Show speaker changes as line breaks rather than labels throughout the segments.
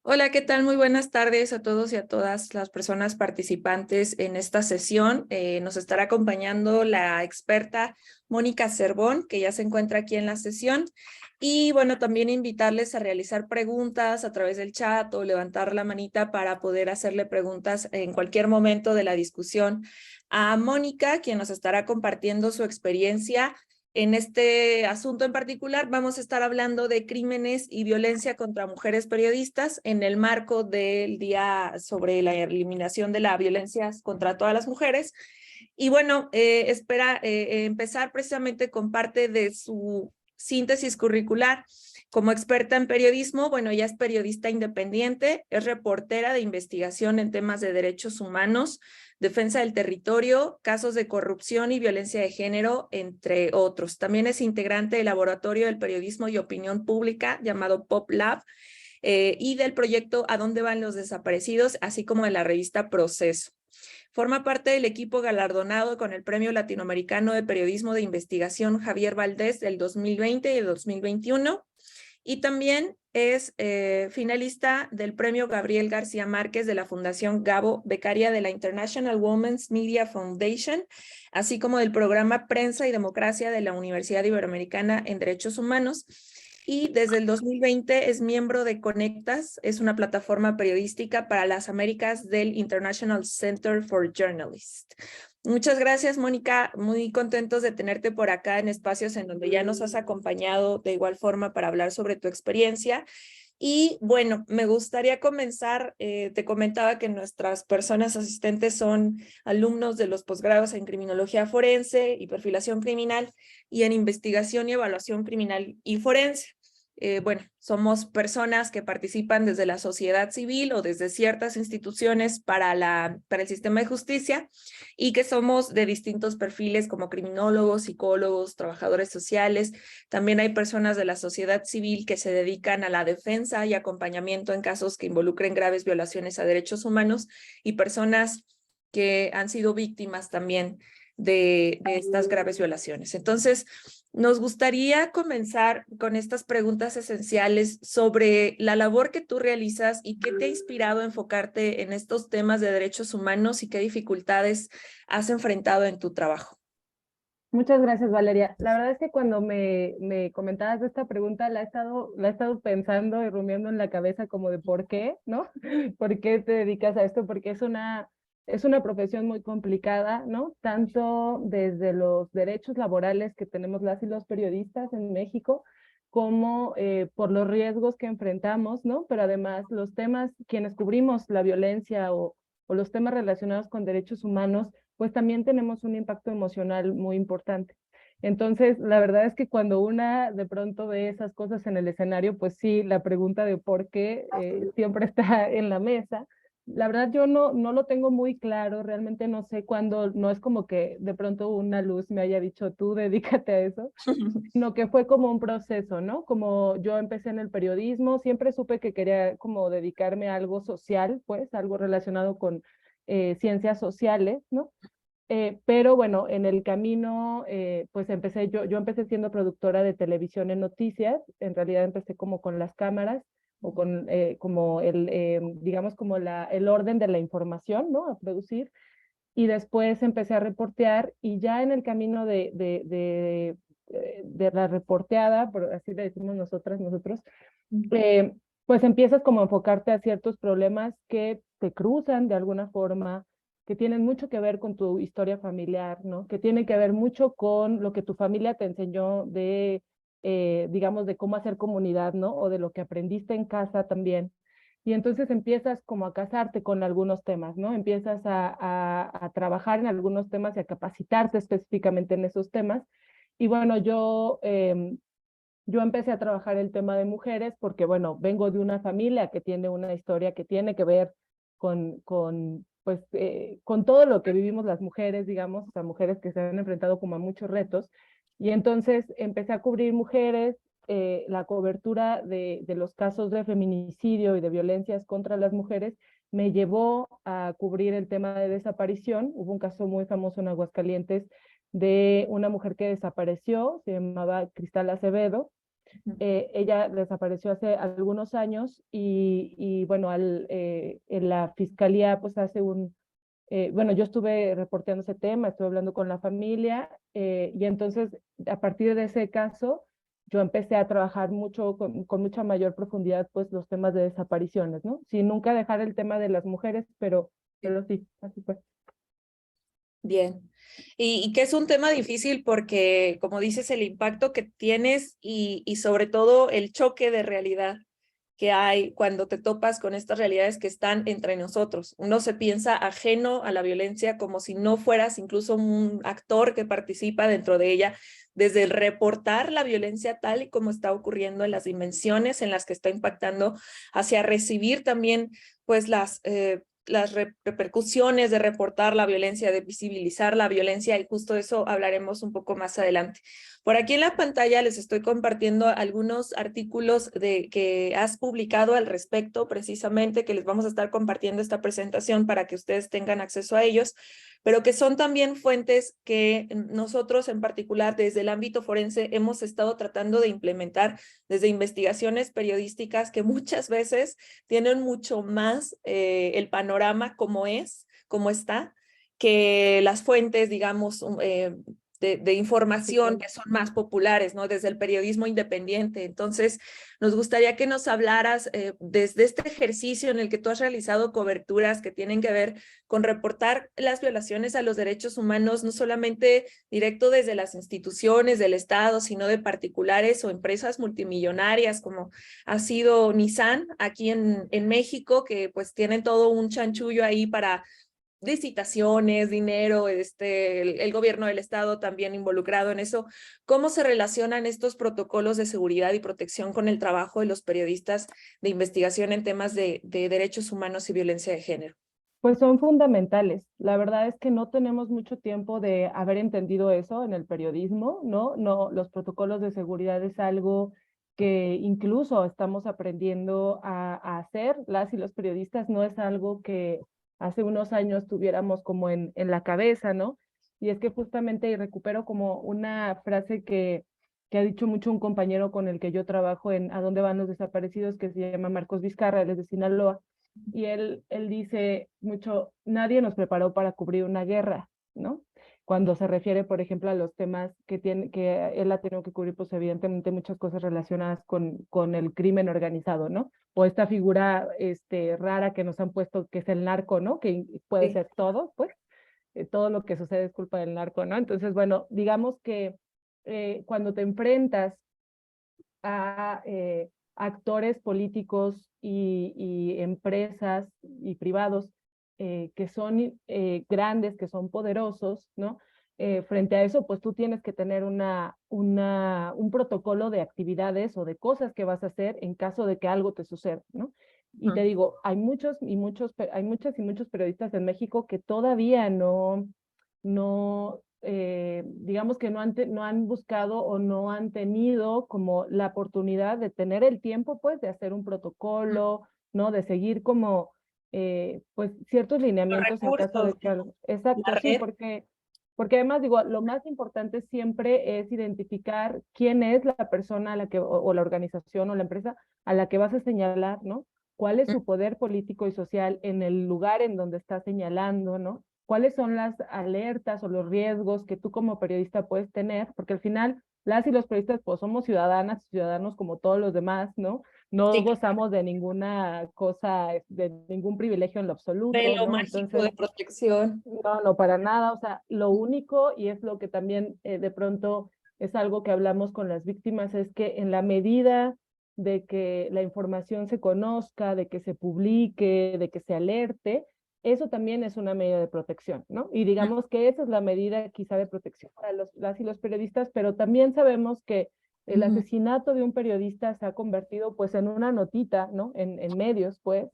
Hola, ¿qué tal? Muy buenas tardes a todos y a todas las personas participantes en esta sesión. Nos estará acompañando la experta Mónica Cervón, que ya se encuentra aquí en la sesión. Y bueno, también invitarles a realizar preguntas a través del chat o levantar la manita para poder hacerle preguntas en cualquier momento de la discusión a Mónica, quien nos estará compartiendo su experiencia. En este asunto en particular vamos a estar hablando de crímenes y violencia contra mujeres periodistas en el marco del Día sobre la Eliminación de la Violencia contra todas las mujeres. Y bueno, espera empezar precisamente con parte de su síntesis curricular. Como experta en periodismo, bueno, ella es periodista independiente, es reportera de investigación en temas de derechos humanos, defensa del territorio, casos de corrupción y violencia de género, entre otros. También es integrante del Laboratorio del Periodismo y Opinión Pública llamado PopLab y del proyecto ¿A dónde van los desaparecidos?, así como de la revista Proceso. Forma parte del equipo galardonado con el Premio Latinoamericano de Periodismo de Investigación Javier Valdés del 2020 y el 2021. Y también es finalista del Premio Gabriel García Márquez de la Fundación Gabo, becaria de la International Women's Media Foundation, así como del programa Prensa y Democracia de la Universidad Iberoamericana en Derechos Humanos. Y desde el 2020 es miembro de Conectas, es una plataforma periodística para las Américas del International Center for Journalists. Muchas gracias, Mónica. Muy contentos de tenerte por acá en espacios en donde ya nos has acompañado de igual forma para hablar sobre tu experiencia. Y bueno, me gustaría comenzar, te comentaba que nuestras personas asistentes son alumnos de los posgrados en Criminología Forense y Perfilación Criminal y en Investigación y Evaluación Criminal y Forense. Bueno, somos personas que participan desde la sociedad civil o desde ciertas instituciones para el sistema de justicia y que somos de distintos perfiles como criminólogos, psicólogos, trabajadores sociales. También hay personas de la sociedad civil que se dedican a la defensa y acompañamiento en casos que involucren graves violaciones a derechos humanos y personas que han sido víctimas también de estas graves violaciones. Entonces, nos gustaría comenzar con estas preguntas esenciales sobre la labor que tú realizas y qué te ha inspirado a enfocarte en estos temas de derechos humanos y qué dificultades has enfrentado en tu trabajo.
Muchas gracias, Valeria. La verdad es que cuando me comentabas de esta pregunta, la he estado pensando y rumiando en la cabeza como de por qué, ¿no? ¿Por qué te dedicas a esto? Porque es una profesión muy complicada, ¿no? Tanto desde los derechos laborales que tenemos las y los periodistas en México, como por los riesgos que enfrentamos, ¿no? Pero además los temas, quienes cubrimos la violencia o los temas relacionados con derechos humanos, pues también tenemos un impacto emocional muy importante. Entonces, la verdad es que cuando una de pronto ve esas cosas en el escenario, pues sí, la pregunta de por qué siempre está en la mesa. La verdad yo no lo tengo muy claro, realmente no sé cuándo, no es como que de pronto una luz me haya dicho tú dedícate a eso, no, que fue como un proceso, ¿no? Como yo empecé en el periodismo, siempre supe que quería como dedicarme a algo social, pues, algo relacionado con ciencias sociales, ¿no? Pero bueno, en el camino, pues yo empecé siendo productora de televisión en noticias, en realidad empecé como con las cámaras o con como digamos como el orden de la información, ¿no? A producir y después empecé a reportear y ya en el camino de la reporteada, por así le decimos nosotros, eh, pues empiezas como a enfocarte a ciertos problemas que te cruzan de alguna forma, que tienen mucho que ver con tu historia familiar, ¿no? Que tienen que ver mucho con lo que tu familia te enseñó digamos, de cómo hacer comunidad, ¿no? O de lo que aprendiste en casa también. Y entonces empiezas como a casarte con algunos temas, ¿no? Empiezas a trabajar en algunos temas y a capacitarte específicamente en esos temas. Y bueno, yo empecé a trabajar el tema de mujeres porque, bueno, vengo de una familia que tiene una historia que tiene que ver con todo lo que vivimos las mujeres, digamos, o sea, mujeres que se han enfrentado como a muchos retos. Y entonces empecé a cubrir mujeres, la cobertura de los casos de feminicidio y de violencias contra las mujeres me llevó a cubrir el tema de desaparición. Hubo un caso muy famoso en Aguascalientes de una mujer que desapareció, se llamaba Cristal Acevedo,
Ujú.
Ella desapareció hace algunos años y bueno, en la fiscalía pues bueno, yo estuve reporteando ese tema, estuve hablando con la familia y entonces a partir de ese caso yo empecé a trabajar mucho, con mucha mayor profundidad pues los temas de desapariciones, ¿no? Sin nunca dejar el tema de las mujeres, pero sí, así fue.
Bien. Y que es un tema difícil porque, como dices, el impacto que tienes y sobre todo el choque de realidad que hay cuando te topas con estas realidades que están entre nosotros. Uno se piensa ajeno a la violencia como si no fueras incluso un actor que participa dentro de ella, desde el reportar la violencia tal y como está ocurriendo en las dimensiones en las que está impactando, hacia recibir también pues las repercusiones de reportar la violencia, de visibilizar la violencia, y justo de eso hablaremos un poco más adelante. Por aquí en la pantalla les estoy compartiendo algunos artículos que has publicado al respecto, precisamente, que les vamos a estar compartiendo esta presentación para que ustedes tengan acceso a ellos, pero que son también fuentes que nosotros en particular desde el ámbito forense hemos estado tratando de implementar desde investigaciones periodísticas que muchas veces tienen mucho más el panorama como está, que las fuentes, digamos, de información que son más populares, ¿no? Desde el periodismo independiente. Entonces, nos gustaría que nos hablaras desde este ejercicio en el que tú has realizado coberturas que tienen que ver con reportar las violaciones a los derechos humanos, no solamente directo desde las instituciones del Estado, sino de particulares o empresas multimillonarias, como ha sido Nissan aquí en México, que pues tienen todo un chanchullo ahí para licitaciones, dinero, el gobierno del estado también involucrado en eso. ¿Cómo se relacionan estos protocolos de seguridad y protección con el trabajo de los periodistas de investigación en temas de derechos humanos y violencia de género?
Pues son fundamentales. La verdad es que no tenemos mucho tiempo de haber entendido eso en el periodismo, ¿no? No, los protocolos de seguridad es algo que incluso estamos aprendiendo a hacer, las y los periodistas, no es algo que hace unos años tuviéramos como en la cabeza, ¿no? Y es que justamente, y recupero como una frase que ha dicho mucho un compañero con el que yo trabajo en ¿A dónde van los desaparecidos?, que se llama Marcos Vizcarra, él es de Sinaloa, y él dice mucho, nadie nos preparó para cubrir una guerra, ¿no? Cuando se refiere, por ejemplo, a los temas que él ha tenido que cubrir, pues evidentemente muchas cosas relacionadas con el crimen organizado, ¿no? O esta figura rara que nos han puesto, que es el narco, ¿no? Que puede
Sí.
ser todo, pues, todo lo que sucede es culpa del narco, ¿no? Entonces, bueno, digamos que cuando te enfrentas a actores políticos y empresas y privados que son grandes, que son poderosos, ¿no? Frente a eso, pues tú tienes que tener un protocolo de actividades o de cosas que vas a hacer en caso de que algo te suceda, ¿no? Y te digo, hay muchas y muchos periodistas en México que todavía digamos que no han buscado o no han tenido como la oportunidad de tener el tiempo, pues, de hacer un protocolo, ¿no? De seguir como, pues, ciertos
Los
lineamientos en caso
recursos,
de que algo. Exacto,
la
sí,
red.
porque además, digo, lo más importante siempre es identificar quién es la persona a la que, o la organización o la empresa a la que vas a señalar, ¿no? ¿Cuál es su poder político y social en el lugar en donde estás señalando, ¿no? ¿Cuáles son las alertas o los riesgos que tú como periodista puedes tener? Porque al final las y los periodistas pues somos ciudadanas y ciudadanos como todos los demás, ¿no? No
Sí,
gozamos de ninguna cosa, de ningún privilegio en lo absoluto,
velo
¿no?
mágico
Entonces,
de protección.
no, para nada. O sea, lo único, y es lo que también de pronto es algo que hablamos con las víctimas, es que en la medida de que la información se conozca, de que se publique, de que se alerte, eso también es una medida de protección, ¿no? Y digamos que esa es la medida quizá de protección para las y los periodistas, pero también sabemos que el
Ujú.
asesinato de un periodista se ha convertido pues en una notita, ¿no? En medios, pues,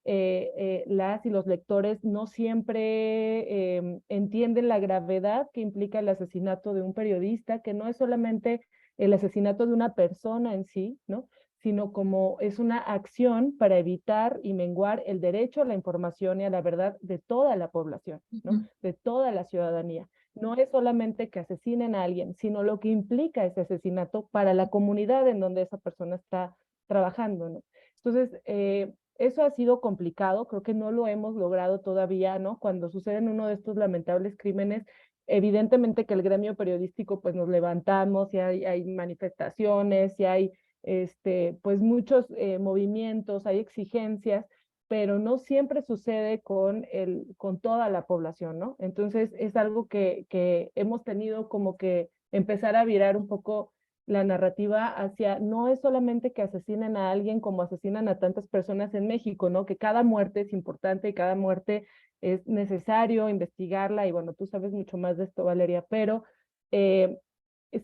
las y los lectores no siempre entienden la gravedad que implica el asesinato de un periodista, que no es solamente el asesinato de una persona en sí, ¿no? Sino como es una acción para evitar y menguar el derecho a la información y a la verdad de toda la población, ¿no? De toda la ciudadanía. no es solamente que asesinen a alguien, sino lo que implica ese asesinato para la comunidad en donde esa persona está trabajando, ¿no? Entonces, eso ha sido complicado, creo que no lo hemos logrado todavía, ¿no? Cuando suceden uno de estos lamentables crímenes, evidentemente que el gremio periodístico pues nos levantamos y hay manifestaciones y hay pues muchos movimientos, hay exigencias, pero no siempre sucede con toda la población, ¿no? Entonces es algo que hemos tenido como que empezar a virar un poco la narrativa hacia, no es solamente que asesinen a alguien como asesinan a tantas personas en México, ¿no? Que cada muerte es importante y cada muerte es necesario investigarla, y bueno, tú sabes mucho más de esto, Valeria, pero eh,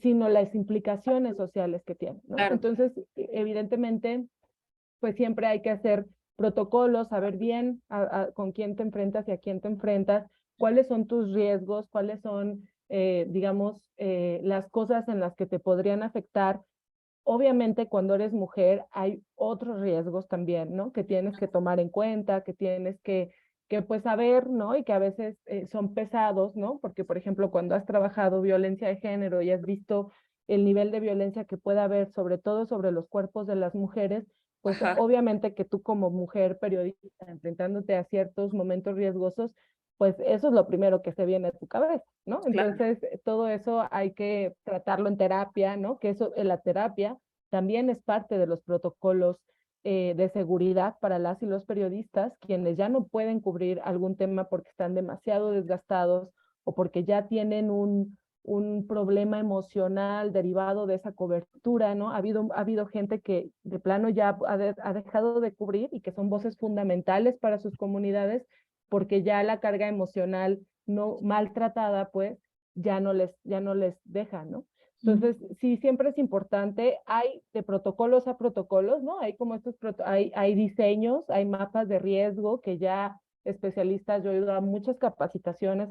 sino las implicaciones sociales que tiene, ¿no?
Claro.
Entonces, evidentemente, pues siempre hay que hacer protocolos, saber bien con quién te enfrentas y a quién te enfrentas, cuáles son tus riesgos, cuáles son, digamos, las cosas en las que te podrían afectar. Obviamente, cuando eres mujer hay otros riesgos también, ¿no? Que tienes que tomar en cuenta, que tienes que pues saber, ¿no? Y que a veces son pesados, ¿no? Porque, por ejemplo, cuando has trabajado violencia de género y has visto el nivel de violencia que puede haber, sobre todo sobre los cuerpos de las mujeres, pues
Ajá.
obviamente que tú como mujer periodista, enfrentándote a ciertos momentos riesgosos, pues eso es lo primero que se viene a tu cabeza, ¿no?
Claro.
Entonces, todo eso hay que tratarlo en terapia, ¿no? Que eso, en la terapia también es parte de los protocolos de seguridad para las y los periodistas, quienes ya no pueden cubrir algún tema porque están demasiado desgastados o porque ya tienen un problema emocional derivado de esa cobertura, ¿no? Ha habido gente que de plano ya ha dejado de cubrir y que son voces fundamentales para sus comunidades porque ya la carga emocional no maltratada, pues, ya no les deja, ¿no? Entonces, sí, siempre es importante, hay de protocolos a protocolos, ¿no? Hay como hay diseños, hay mapas de riesgo que ya especialistas, yo he ido a muchas capacitaciones,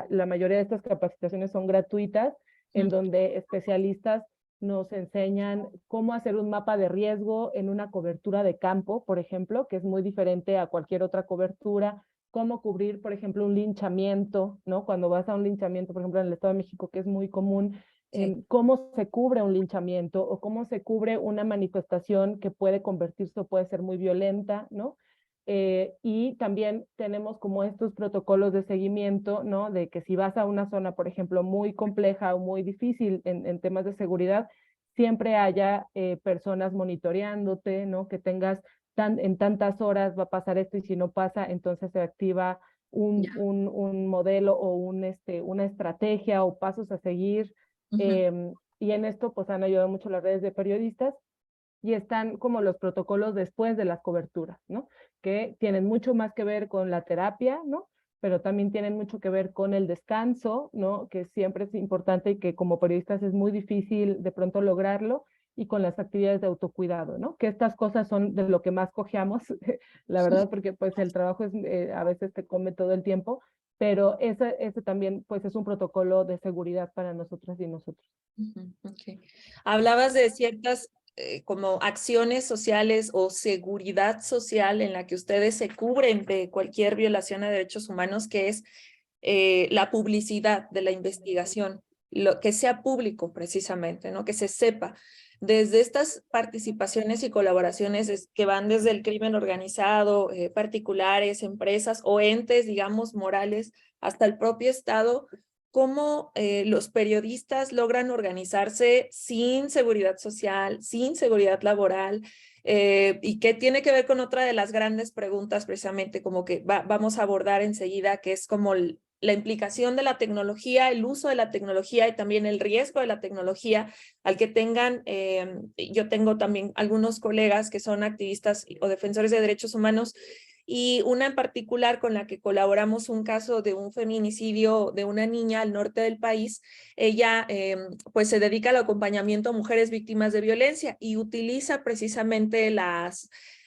la mayoría de estas capacitaciones son gratuitas, en donde especialistas nos enseñan cómo hacer un mapa de riesgo en una cobertura de campo, por ejemplo, que es muy diferente a cualquier otra cobertura, cómo cubrir, por ejemplo, un linchamiento, ¿no? Cuando vas a un linchamiento, por ejemplo, en el Estado de México, que es muy común,
Sí.
cómo se cubre un linchamiento o cómo se cubre una manifestación que puede convertirse o puede ser muy violenta, ¿no? Y también tenemos como estos protocolos de seguimiento, ¿no? De que si vas a una zona, por ejemplo, muy compleja o muy difícil en temas de seguridad, siempre haya personas monitoreándote, ¿no? Que tengas en tantas horas va a pasar esto y si no pasa, entonces se activa
Ya.
un modelo o una estrategia o pasos a seguir.
Ujú.
Y en esto pues han ayudado mucho las redes de periodistas y están como los protocolos después de las coberturas, ¿no? Que tienen mucho más que ver con la terapia, ¿no? Pero también tienen mucho que ver con el descanso, ¿no? Que siempre es importante y que como periodistas es muy difícil de pronto lograrlo, y con las actividades de autocuidado, ¿no? Que estas cosas son de lo que más cojeamos, la verdad, porque pues el trabajo a veces te come todo el tiempo, pero ese también pues es un protocolo de seguridad para nosotras y nosotros.
Ujú, ok. Hablabas de ciertas como acciones sociales o seguridad social en la que ustedes se cubren de cualquier violación a derechos humanos, que es la publicidad de la investigación, lo que sea público precisamente, ¿no? Que se sepa. Desde estas participaciones y colaboraciones que van desde el crimen organizado, particulares, empresas o entes, digamos, morales, hasta el propio Estado, cómo los periodistas logran organizarse sin seguridad social, sin seguridad laboral, y que tiene que ver con otra de las grandes preguntas precisamente como que vamos a abordar enseguida, que es como la implicación de la tecnología, el uso de la tecnología y también el riesgo de la tecnología al que tengan, yo tengo también algunos colegas que son activistas o defensores de derechos humanos, y una en particular con la que colaboramos un caso de un feminicidio de una niña al norte del país. Ella pues se dedica al acompañamiento a mujeres víctimas de violencia y utiliza precisamente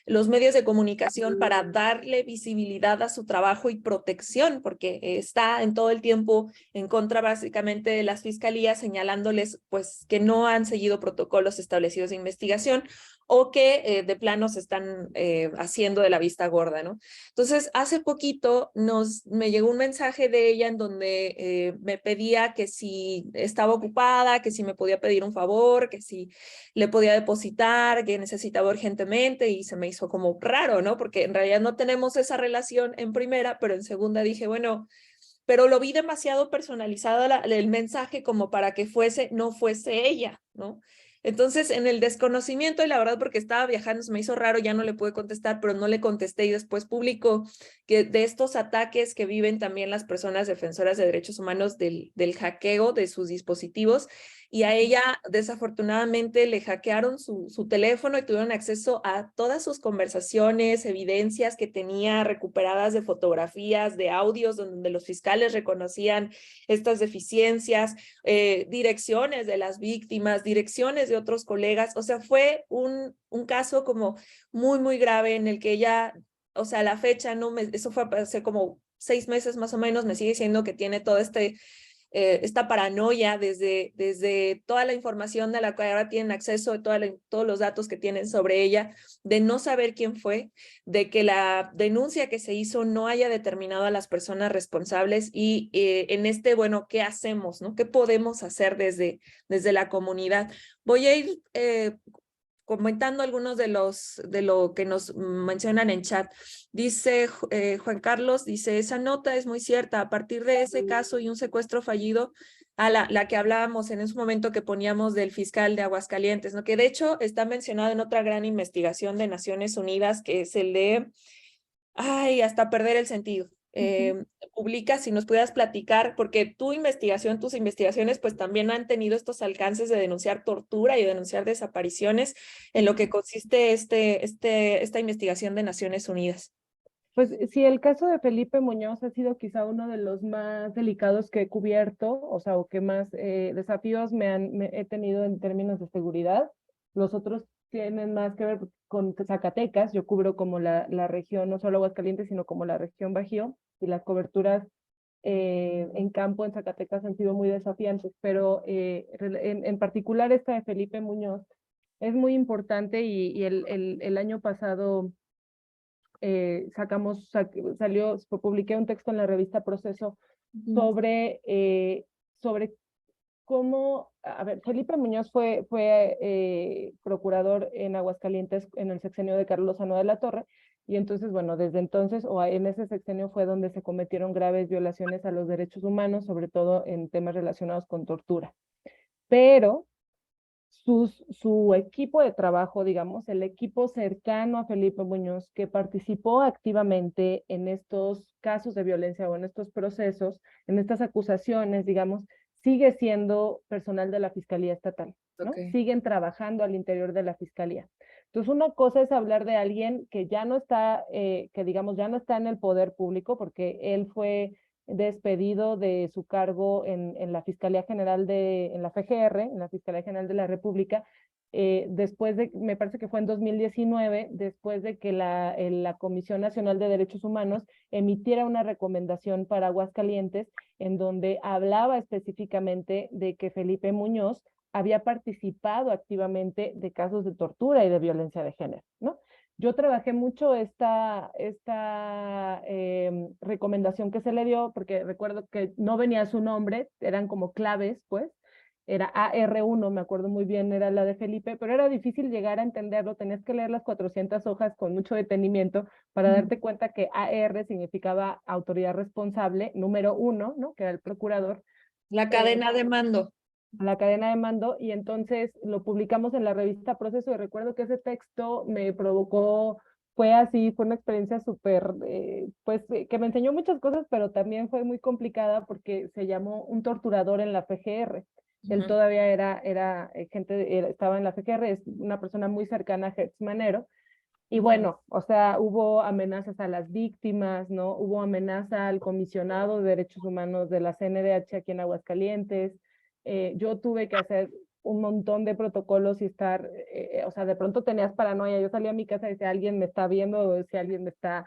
los medios de comunicación para darle visibilidad a su trabajo y protección, porque está en todo el tiempo en contra básicamente de las fiscalías, señalándoles pues que no han seguido protocolos establecidos de investigación o que de plano se están haciendo de la vista gorda, ¿no? Entonces, hace poquito me llegó un mensaje de ella en donde me pedía que si estaba ocupada, que si me podía pedir un favor, que si le podía depositar, que necesitaba urgentemente, y se me hizo como raro, ¿no? Porque en realidad no tenemos esa relación en primera, pero en segunda dije, bueno, pero lo vi demasiado personalizado el mensaje como para que no fuese ella, ¿no? Entonces, en el desconocimiento, y la verdad porque estaba viajando, se me hizo raro, ya no le pude contestar, pero no le contesté, y después publicó que de estos ataques que viven también las personas defensoras de derechos humanos del hackeo de sus dispositivos, y a ella desafortunadamente le hackearon su teléfono y tuvieron acceso a todas sus conversaciones, evidencias que tenía recuperadas de fotografías, de audios, donde los fiscales reconocían estas deficiencias, direcciones de las víctimas, direcciones de otros colegas. O sea, fue un caso como muy, muy grave en el que ella, o sea, a la fecha, eso fue hace como 6 meses más o menos, me sigue diciendo que tiene todo esta paranoia desde toda la información de la que ahora tienen acceso, de todos los datos que tienen sobre ella, de no saber quién fue, de que la denuncia que se hizo no haya determinado a las personas responsables, y bueno, ¿qué hacemos, no? ¿Qué podemos hacer desde la comunidad? Voy a ir comentando algunos de lo que nos mencionan en chat. Dice Juan Carlos, dice, esa nota es muy cierta. A partir de ese caso y un secuestro fallido, a la que hablábamos en ese momento que poníamos del fiscal de Aguascalientes, ¿no? Que de hecho está mencionado en otra gran investigación de Naciones Unidas, que es el de, ay, hasta perder el sentido. Publica, si nos pudieras platicar, porque tus investigaciones, pues también han tenido estos alcances de denunciar tortura y denunciar desapariciones, en lo que consiste esta investigación de Naciones Unidas.
Pues sí, el caso de Felipe Muñoz ha sido quizá uno de los más delicados que he cubierto, o sea, o que más desafíos he tenido en términos de seguridad. Los otros tienen más que ver con Zacatecas. Yo cubro como la región, no solo Aguascalientes, sino como la región Bajío, y las coberturas en campo en Zacatecas han sido muy desafiantes, pero en particular esta de Felipe Muñoz es muy importante, y el año pasado publiqué un texto en la revista Proceso sobre cómo, a ver, Felipe Muñoz fue procurador en Aguascalientes en el sexenio de Carlos Lozano de la Torre, y entonces, bueno, desde entonces, o en ese sexenio fue donde se cometieron graves violaciones a los derechos humanos, sobre todo en temas relacionados con tortura. Pero su equipo de trabajo, digamos, el equipo cercano a Felipe Muñoz, que participó activamente en estos casos de violencia o en estos procesos, en estas acusaciones, digamos, sigue siendo personal de la Fiscalía Estatal, ¿no?
Okay.
Siguen trabajando al interior de la Fiscalía. Entonces, una cosa es hablar de alguien que ya no está, que digamos, ya no está en el poder público, porque él fue despedido de su cargo en la Fiscalía General en la FGR, en la Fiscalía General de la República, después me parece que fue en 2019, después de que la Comisión Nacional de Derechos Humanos emitiera una recomendación para Aguascalientes, en donde hablaba específicamente de que Felipe Muñoz había participado activamente de casos de tortura y de violencia de género, ¿no? Yo trabajé mucho esta recomendación que se le dio, porque recuerdo que no venía su nombre, eran como claves, pues, era AR1, me acuerdo muy bien, era la de Felipe, pero era difícil llegar a entenderlo, tenías que leer las 400 hojas con mucho detenimiento para darte cuenta que AR significaba autoridad responsable, número 1, ¿no? Que era el procurador.
La cadena de mando.
La cadena de mando, y entonces lo publicamos en la revista Proceso, y recuerdo que ese texto me provocó, fue una experiencia súper, que me enseñó muchas cosas, pero también fue muy complicada porque se llamó un torturador en la FGR. Él todavía estaba en la FGR, es una persona muy cercana a Gertz Manero, y bueno, o sea, hubo amenazas a las víctimas, ¿no? Hubo amenaza al comisionado de derechos humanos de la CNDH aquí en Aguascalientes. Yo tuve que hacer un montón de protocolos y estar, o sea, de pronto tenías paranoia. Yo salía a mi casa y decía, alguien me está viendo, o si alguien me está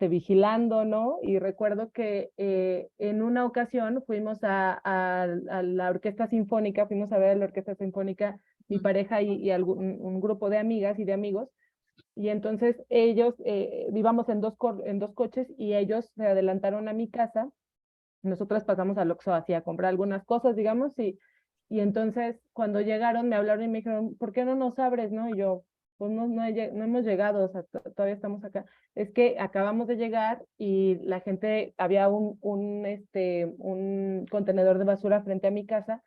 vigilando, ¿no? Y recuerdo que en una ocasión fuimos a la Orquesta Sinfónica, fuimos a ver a la Orquesta Sinfónica mi pareja y un grupo de amigas y de amigos. Y entonces ellos, íbamos en dos coches y ellos se adelantaron a mi casa. Nosotras pasamos al Oxxo así a comprar algunas cosas, digamos, y entonces cuando llegaron me hablaron y me dijeron, ¿por qué no nos abres, no? Y yo, pues no hemos llegado, o sea, todavía estamos acá. Es que acabamos de llegar y la gente, había un contenedor de basura frente a mi casa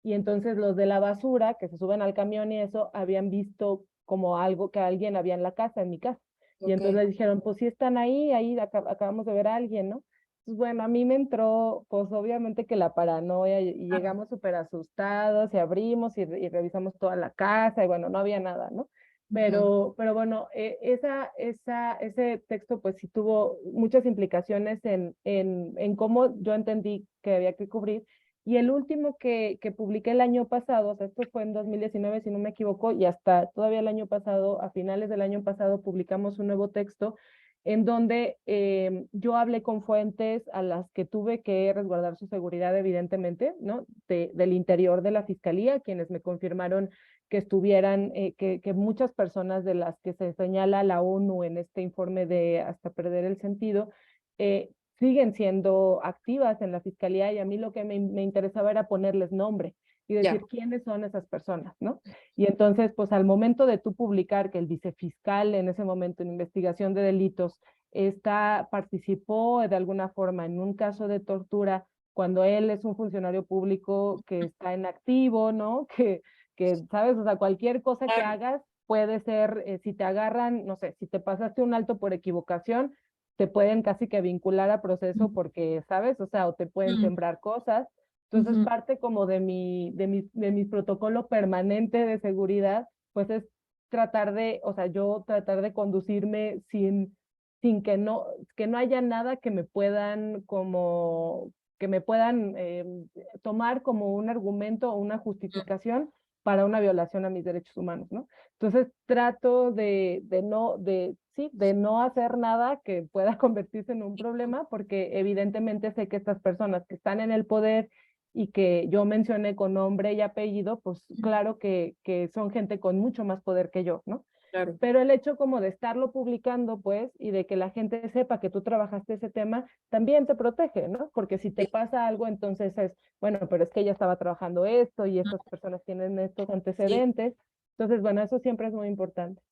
y entonces los de la basura que se suben al camión y eso habían visto como algo que alguien había en la casa, en mi casa. Y
Ok.
entonces les dijeron, pues sí están ahí acabamos de ver a alguien, ¿no? Pues bueno, a mí me entró, pues obviamente que la paranoia y
Ah,
llegamos súper asustados y abrimos y revisamos toda la casa y bueno, no había nada, ¿no?
ujú.
Pero bueno, ese texto pues sí tuvo muchas implicaciones en cómo yo entendí que había que cubrir y el último que publiqué el año pasado, o sea, esto fue en 2019, si no me equivoco, y hasta todavía el año pasado, a finales del año pasado, publicamos un nuevo texto en donde yo hablé con fuentes a las que tuve que resguardar su seguridad, evidentemente, ¿no? Del interior de la fiscalía, quienes me confirmaron que estuvieran, que muchas personas de las que se señala la ONU en este informe de Hasta perder el sentido, siguen siendo activas en la fiscalía y a mí lo que me interesaba era ponerles nombre y
Ya,
decir quiénes son esas personas, ¿no? Y entonces, pues al momento de tú publicar que el vicefiscal en ese momento en investigación de delitos participó de alguna forma en un caso de tortura cuando él es un funcionario público que está en activo, ¿no? ¿Sabes? O sea, cualquier cosa que
claro.
hagas puede ser, si te agarran, no sé, si te pasaste un alto por equivocación, te pueden casi que vincular a proceso porque, ¿sabes? O sea, o te pueden
Mm,
sembrar cosas. Entonces,
ujú.
parte como de mi protocolo permanente de seguridad, pues es tratar de, o sea, yo tratar de conducirme sin que no haya nada que me puedan tomar como un argumento o una justificación para una violación a mis derechos humanos, ¿no? Entonces trato de no hacer nada que pueda convertirse en un problema, porque evidentemente sé que estas personas que están en el poder y que yo mencioné con nombre y apellido, pues claro que son gente con mucho más poder que yo, ¿no?
Claro.
Pero el hecho como de estarlo publicando, pues, y de que la gente sepa que tú trabajaste ese tema, también te protege, ¿no? Porque si te
Sí.
pasa algo, entonces es, bueno, pero es que ella estaba trabajando esto y estas personas tienen estos
Sí.
antecedentes. Entonces, bueno, eso siempre es muy importante.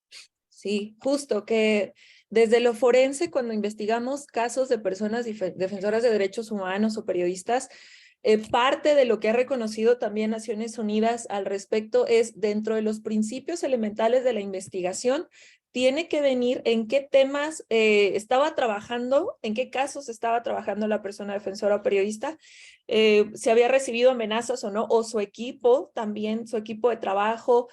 Sí, justo que desde lo forense, cuando investigamos casos de personas defensoras de derechos humanos o periodistas, parte de lo que ha reconocido también Naciones Unidas al respecto es dentro de los principios elementales de la investigación, tiene que venir en qué temas estaba trabajando, en qué casos estaba trabajando la persona defensora o periodista, si había recibido amenazas o no, o su equipo también, su equipo de trabajo,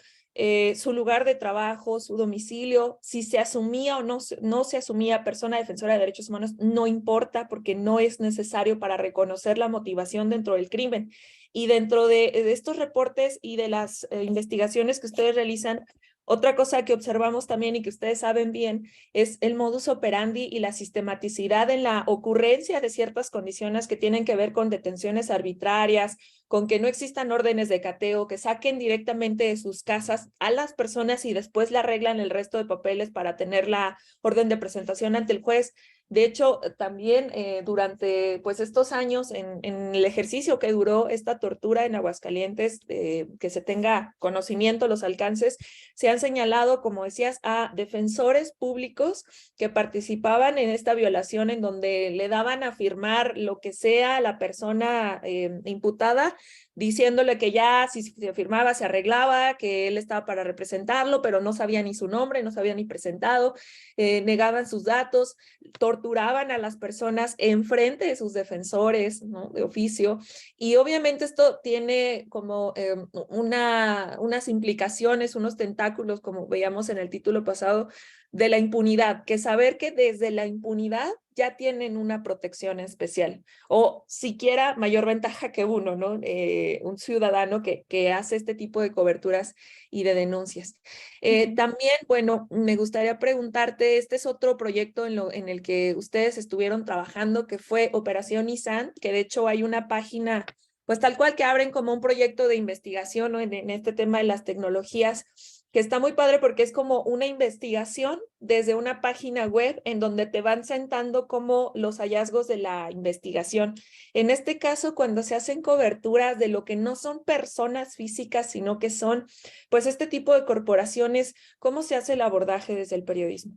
su lugar de trabajo, su domicilio, si se asumía o no se asumía persona defensora de derechos humanos, no importa porque no es necesario para reconocer la motivación dentro del crimen. Y dentro de estos reportes y de las investigaciones que ustedes realizan, otra cosa que observamos también y que ustedes saben bien es el modus operandi y la sistematicidad en la ocurrencia de ciertas condiciones que tienen que ver con detenciones arbitrarias, con que no existan órdenes de cateo, que saquen directamente de sus casas a las personas y después le arreglan el resto de papeles para tener la orden de presentación ante el juez. De hecho, también durante pues, estos años en el ejercicio que duró esta tortura en Aguascalientes, que se tenga conocimiento, los alcances, se han señalado, como decías, a defensores públicos que participaban en esta violación en donde le daban a firmar lo que sea a la persona imputada, diciéndole que ya si se firmaba se arreglaba, que él estaba para representarlo, pero no sabía ni su nombre, no sabía ni presentado, negaban sus datos, torturaban a las personas enfrente de sus defensores, ¿no? De oficio. Y obviamente esto tiene como unas implicaciones, unos tentáculos, como veíamos en el título pasado, de la impunidad, que saber que desde la impunidad ya tienen una protección especial o siquiera mayor ventaja que uno, ¿no? Un ciudadano que hace este tipo de coberturas y de denuncias. También, bueno, me gustaría preguntarte, este es otro proyecto en el que ustedes estuvieron trabajando, que fue Operación ISAN, que de hecho hay una página pues tal cual que abren como un proyecto de investigación, ¿no? En este tema de las tecnologías, que está muy padre porque es como una investigación desde una página web en donde te van sentando como los hallazgos de la investigación. En este caso, cuando se hacen coberturas de lo que no son personas físicas, sino que son, pues, este tipo de corporaciones, ¿cómo se hace el abordaje desde el periodismo?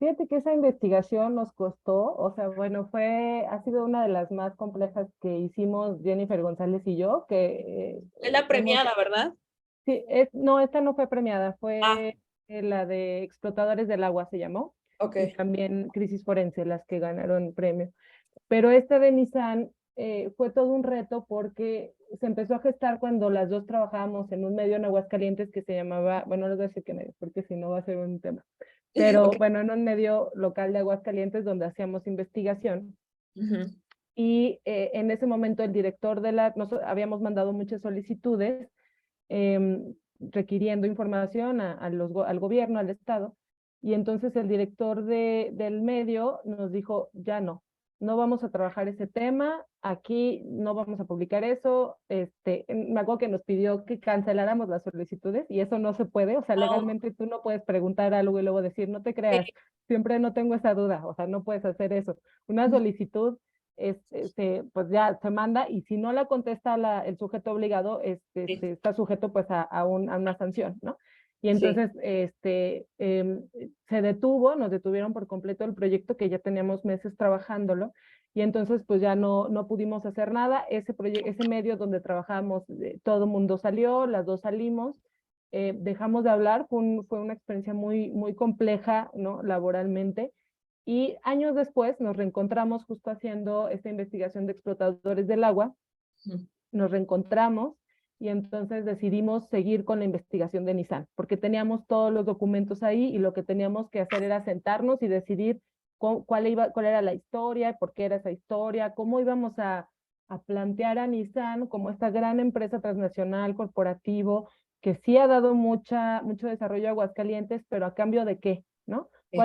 Fíjate que esa investigación nos costó, o sea, bueno, ha sido una de las más complejas que hicimos Jennifer González y yo, que
Es la
hemos,
premiada, ¿verdad?
sí, no, esta no fue premiada,
Ah,
fue la de Explotadores del Agua se llamó, y
ok.
también Crisis Forense, las que ganaron premio. Pero esta de Nissan fue todo un reto porque se empezó a gestar cuando las dos trabajábamos en un medio en Aguascalientes que se llamaba, bueno, no les voy a decir qué medio, porque si no va a ser un tema, pero
Ok.
bueno, en un medio local de Aguascalientes donde hacíamos investigación.
Ujú.
Y en ese momento el director nos habíamos mandado muchas solicitudes requiriendo información al gobierno, al Estado, y entonces el director del medio nos dijo, ya no vamos a trabajar ese tema, aquí no vamos a publicar eso, me acuerdo que nos pidió que canceláramos las solicitudes y eso no se puede, o sea,
Oh,
legalmente tú no puedes preguntar algo y luego decir, no te creas,
sí.
siempre no tengo esa duda, o sea, no puedes hacer eso. Una
Ujú.
solicitud pues ya se manda y si no la contesta el sujeto obligado,
Sí,
está sujeto pues a una sanción, ¿no? Y
sí.
entonces se detuvo, nos detuvieron por completo el proyecto que ya teníamos meses trabajándolo y entonces pues ya no pudimos hacer nada. Ese medio donde trabajábamos, todo el mundo salió, las dos salimos, dejamos de hablar, fue una experiencia muy compleja, ¿no? Laboralmente. Y años después nos reencontramos justo haciendo esta investigación de explotadores del agua,
Ujú.
nos reencontramos y entonces decidimos seguir con la investigación de Nissan, porque teníamos todos los documentos ahí y lo que teníamos que hacer era sentarnos y decidir cuál era la historia, por qué era esa historia, cómo íbamos a plantear a Nissan como esta gran empresa transnacional, corporativo, que sí ha dado mucho desarrollo a Aguascalientes, pero a cambio de qué, ¿no?
Sí.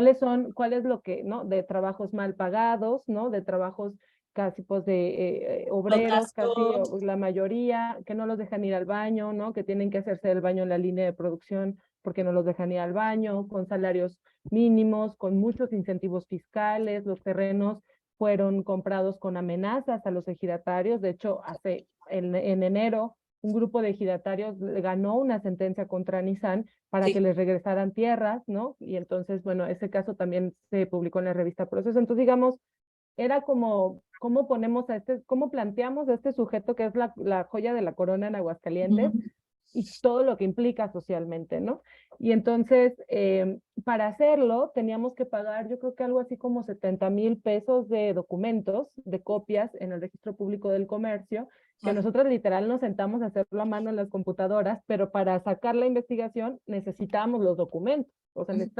¿Cuál es lo que, ¿no? De trabajos mal pagados, ¿no? De trabajos casi pues de
Los
obreros, casi
gastos.
la mayoría, que no los dejan ir al baño, ¿no? Que tienen que hacerse el baño en la línea de producción porque no los dejan ir al baño, con salarios mínimos, con muchos incentivos fiscales, los terrenos fueron comprados con amenazas a los ejidatarios, de hecho, en enero un grupo de ejidatarios ganó una sentencia contra Nissan para que
Sí.
les regresaran tierras, ¿no? Y entonces, bueno, ese caso también se publicó en la revista Proceso. Entonces, digamos, era como, cómo planteamos a este sujeto que es la joya de la corona en Aguascalientes
Ujú.
y todo lo que implica socialmente, ¿no? Y entonces, para hacerlo, teníamos que pagar, yo creo que algo así como 70,000 pesos de documentos, de copias en el Registro Público del Comercio, que
Ah,
nosotros literal nos sentamos a hacerlo a mano en las computadoras, pero para sacar la investigación necesitábamos los documentos. O sea,
ujú.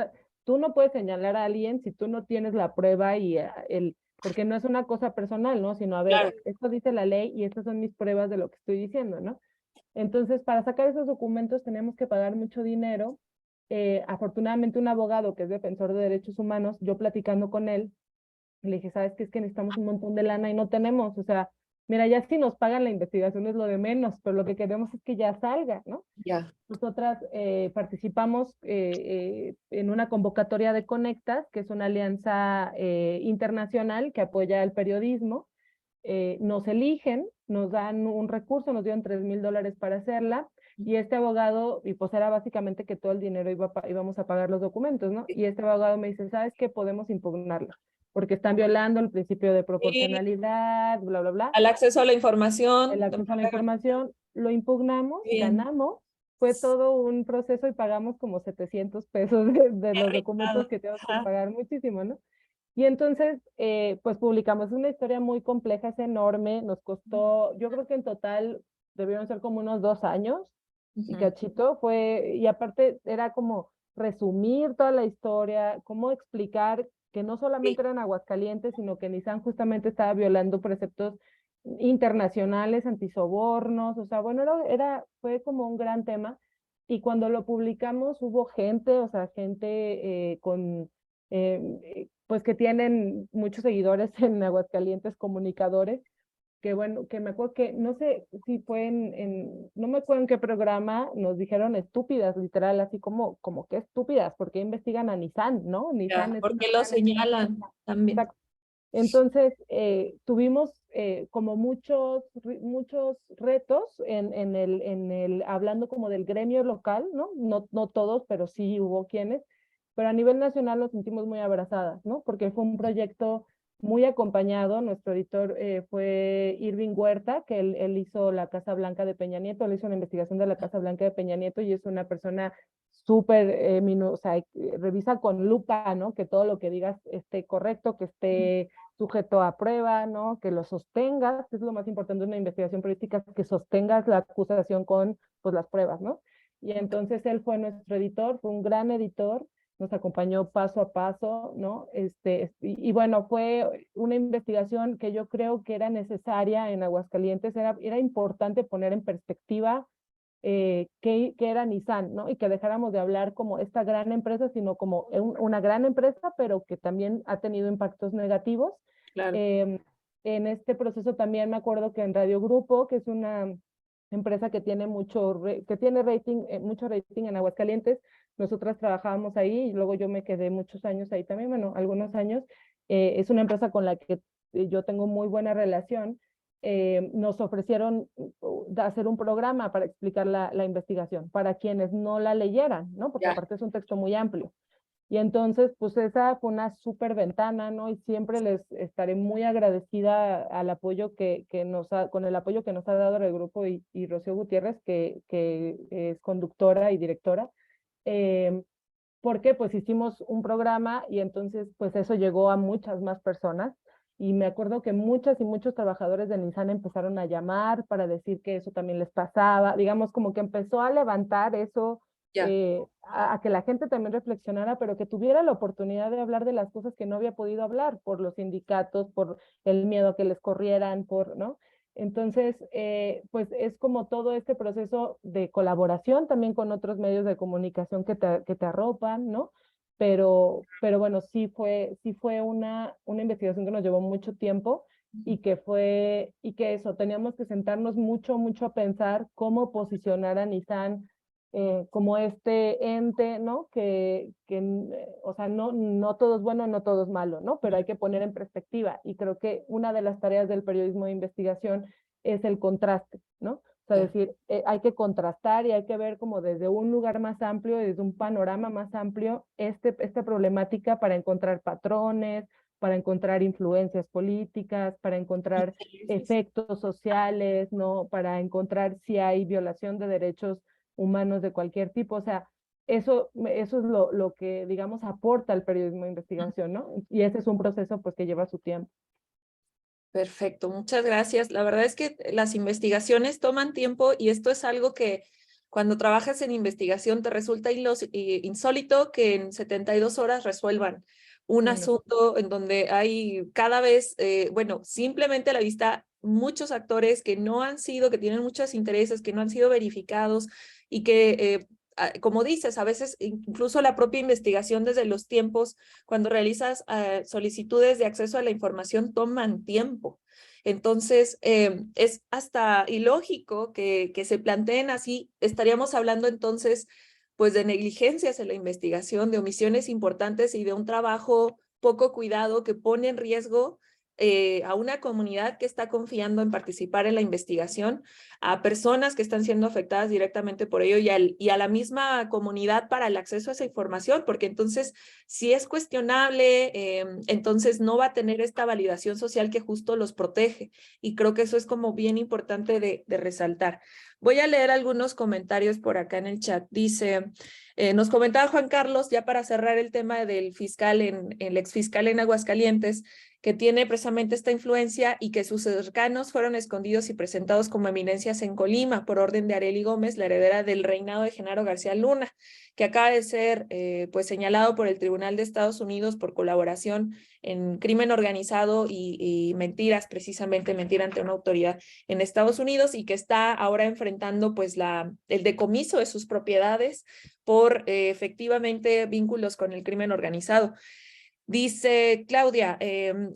tú no puedes señalar a alguien si tú no tienes la prueba y porque no es una cosa personal, ¿no? Sino, a ver,
Claro.
esto dice la ley y estas son mis pruebas de lo que estoy diciendo, ¿no? Entonces, para sacar esos documentos tenemos que pagar mucho dinero. Afortunadamente, un abogado que es defensor de derechos humanos, yo platicando con él, le dije, ¿sabes qué? Es que necesitamos un montón de lana y no tenemos. O sea, mira, ya si nos pagan la investigación es lo de menos, pero lo que queremos es que ya salga, ¿no?
Ya.
Nosotras participamos en una convocatoria de Conectas, que es una alianza internacional que apoya el periodismo. Nos eligen, nos dan un recurso, nos dieron $3,000 para hacerla, y este abogado, y pues era básicamente que todo el dinero íbamos a pagar los documentos, ¿no? Y este abogado me dice, ¿sabes qué? Podemos impugnarla, porque están violando el principio de
Sí,
proporcionalidad, bla, bla, bla,
al acceso a la
el
información de
acceso a la
manera
información, lo impugnamos,
bien.
ganamos, fue todo un proceso y pagamos como 700 pesos de
Qué
los documentos
arriesgado.
que tenemos que
Ajá.
pagar muchísimo, ¿no? Y entonces, pues publicamos una historia muy compleja, es enorme, nos costó, yo creo que en total debieron ser como unos 2 años y
Ujú.
cachito, y aparte era como resumir toda la historia, cómo explicar que no
Sí.
solamente eran Aguascalientes, sino que Nissan justamente estaba violando preceptos internacionales, antisobornos, o sea, bueno, fue como un gran tema. Y cuando lo publicamos hubo gente, o sea, gente pues que tienen muchos seguidores en Aguascalientes, comunicadores, bueno, que me acuerdo que, no sé si fue no me acuerdo en qué programa nos dijeron estúpidas, literal, así como que estúpidas, porque investigan a Nissan, ¿no? Nissan
Ya,
es
¿por
una
qué lo
gran empresa.
señalan también?
Exacto. Entonces, tuvimos como muchos retos hablando como del gremio local, ¿no? No todos, pero sí hubo quienes, pero a nivel nacional nos sentimos muy abrazadas, ¿no? Porque fue un proyecto muy acompañado. Nuestro editor fue Irving Huerta, que él hizo la Casa Blanca de Peña Nieto, él hizo una investigación de la Casa Blanca de Peña Nieto y es una persona súper, o sea, revisa con lupa, ¿no? Que todo lo que digas esté correcto, que esté sujeto a prueba, ¿no? Que lo sostengas, que es lo más importante de una investigación periodística, que sostengas la acusación con, pues, las pruebas, ¿no? Y entonces él fue nuestro editor, fue un gran editor, nos acompañó paso a paso, ¿no? Y bueno, fue una investigación que yo creo que era necesaria en Aguascalientes, era importante poner en perspectiva qué era Nissan, ¿no? Y que dejáramos de hablar como esta gran empresa, sino como una gran empresa, pero que también ha tenido impactos negativos.
Claro.
En este proceso también me acuerdo que en Radio Grupo, que es una empresa que tiene que tiene rating, mucho rating en Aguascalientes, nosotras trabajábamos ahí y luego yo me quedé muchos años ahí también, bueno, algunos años. Es una empresa con la que yo tengo muy buena relación. Nos ofrecieron hacer un programa para explicar la investigación, para quienes no la leyeran, ¿no? Porque
Ya.
aparte es un texto muy amplio. Y entonces, pues esa fue una súper ventana, ¿no? Y siempre les estaré muy agradecida al apoyo con el apoyo que nos ha dado el grupo y Rocío Gutiérrez, que es conductora y directora. Eh, Porque pues hicimos un programa y entonces pues eso llegó a muchas más personas y me acuerdo que muchas y muchos trabajadores de Nissan empezaron a llamar para decir que eso también les pasaba, digamos como que empezó a levantar eso,
Ya.
a que la gente también reflexionara, pero que tuviera la oportunidad de hablar de las cosas que no había podido hablar por los sindicatos, por el miedo a que les corrieran, ¿no? Entonces, pues es como todo este proceso de colaboración también con otros medios de comunicación que te arropan, ¿no? Pero bueno, sí fue una investigación que nos llevó mucho tiempo y que eso, teníamos que sentarnos mucho a pensar cómo posicionar a Nissan como este ente, ¿no? O sea, no todo es bueno, no todo es malo, ¿no? Pero hay que poner en perspectiva. Y creo que una de las tareas del periodismo de investigación es el contraste, ¿no? O sea,
Ya.
decir, hay que contrastar y hay que ver como desde un lugar más amplio, desde un panorama más amplio, esta problemática para encontrar patrones, para encontrar influencias políticas, para encontrar
Intereses.
efectos sociales, ¿no? Para encontrar si hay violación de derechos humanos de cualquier tipo. O sea, eso es lo que, digamos, aporta el periodismo de investigación, ¿no? Y ese es un proceso pues que lleva su tiempo.
Perfecto, muchas gracias. La verdad es que las investigaciones toman tiempo y esto es algo que cuando trabajas en investigación te resulta insólito que en 72 horas resuelvan un
Mm,
asunto en donde hay cada vez, bueno, simplemente a la vista muchos actores que no han sido, que tienen muchos intereses, que no han sido verificados y que, como dices, a veces incluso la propia investigación desde los tiempos cuando realizas solicitudes de acceso a la información toman tiempo. Entonces, es hasta ilógico que se planteen así. Estaríamos hablando entonces, pues, de negligencias en la investigación, de omisiones importantes y de un trabajo poco cuidado que pone en riesgo a una comunidad que está confiando en participar en la investigación, a personas que están siendo afectadas directamente por ello y a la misma comunidad para el acceso a esa información, porque entonces si es cuestionable, entonces no va a tener esta validación social que justo los protege. Y creo que eso es como bien importante de resaltar. Voy a leer algunos comentarios por acá en el chat. Dice, nos comentaba Juan Carlos, ya para cerrar el tema del fiscal, el exfiscal en Aguascalientes, que tiene precisamente esta influencia y que sus cercanos fueron escondidos y presentados como eminencias en Colima por orden de Arely Gómez, la heredera del reinado de Genaro García Luna, que acaba de ser pues señalado por el Tribunal de Estados Unidos por colaboración en crimen organizado y mentiras, precisamente mentir ante una autoridad en Estados Unidos y que está ahora enfrentando pues el decomiso de sus propiedades por efectivamente vínculos con el crimen organizado. Dice Claudia,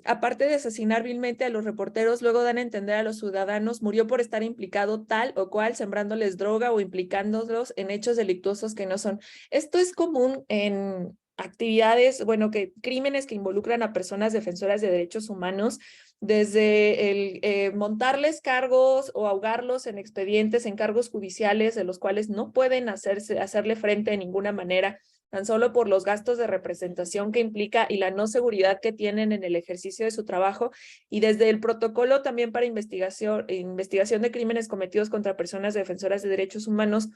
aparte de asesinar vilmente a los reporteros, luego dan a entender a los ciudadanos, murió por estar implicado tal o cual, sembrándoles droga o implicándolos en hechos delictuosos que no son. Esto es común en actividades, bueno, que crímenes que involucran a personas defensoras de derechos humanos, desde el montarles cargos o ahogarlos en expedientes, en cargos judiciales, de los cuales no pueden hacerle frente de ninguna manera, tan solo por los gastos de representación que implica y la no seguridad que tienen en el ejercicio de su trabajo, y desde el protocolo también para investigación de crímenes cometidos contra personas defensoras de derechos humanos,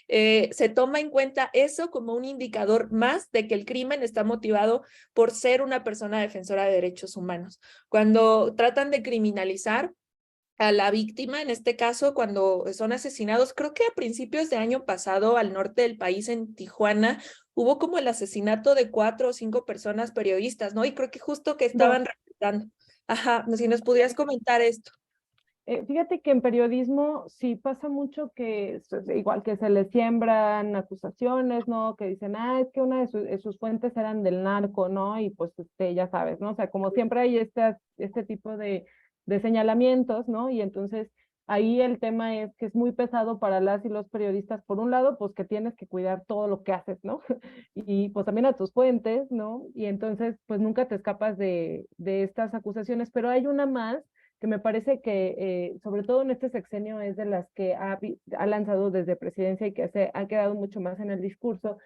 se toma en cuenta eso como un indicador más de que el crimen está motivado por ser una persona defensora de derechos humanos. Cuando tratan de criminalizar a la víctima, en este caso, cuando son asesinados, creo que a principios de año pasado al norte del país, en Tijuana, hubo como el asesinato de 4 o 5 personas periodistas, ¿no? Y creo que justo que estaban reportando. Ajá, si nos pudieras comentar esto.
Fíjate que en periodismo sí pasa mucho que igual que se le siembran acusaciones, ¿no? Que dicen, es que una de sus fuentes eran del narco, ¿no? Y pues ya sabes, ¿no? O sea, como siempre hay este tipo de señalamientos, ¿no? Y entonces ahí el tema es que es muy pesado para las y los periodistas, por un lado, pues que tienes que cuidar todo lo que haces, ¿no? Y pues también a tus fuentes, ¿no? Y entonces pues nunca te escapas de estas acusaciones, pero hay una más que me parece que, sobre todo en este sexenio, es de las que ha lanzado desde presidencia y que ha quedado mucho más en el discurso,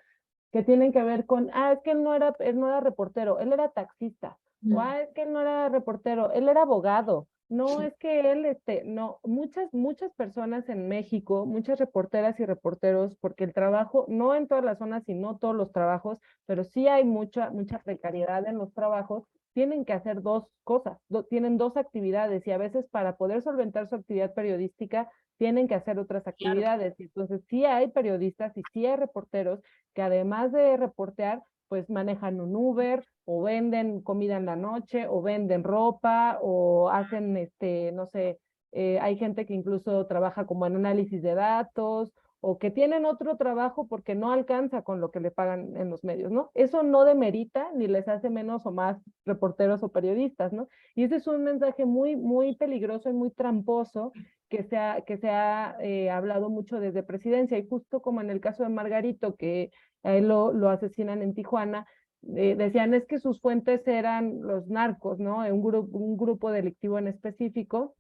que tienen que ver con, es que él no era reportero, él era taxista, o es que él no era reportero, él era abogado. No, es que él, no, muchas personas en México, muchas reporteras y reporteros, porque el trabajo, no en todas las zonas y no todos los trabajos, pero sí hay mucha precariedad en los trabajos, tienen que hacer dos cosas, tienen dos actividades y a veces para poder solventar su actividad periodística tienen que hacer otras actividades. Claro. Entonces sí hay periodistas y sí hay reporteros que además de reportear, pues manejan un Uber o venden comida en la noche o venden ropa o hacen, no sé, hay gente que incluso trabaja como en análisis de datos o que tienen otro trabajo porque no alcanza con lo que le pagan en los medios, ¿no? Eso no demerita ni les hace menos o más reporteros o periodistas, ¿no? Y ese es un mensaje muy peligroso y muy tramposo que se ha hablado mucho desde presidencia, y justo como en el caso de Margarito, que a él lo asesinan en Tijuana, decían es que sus fuentes eran los narcos, ¿no? Un grupo delictivo en específico.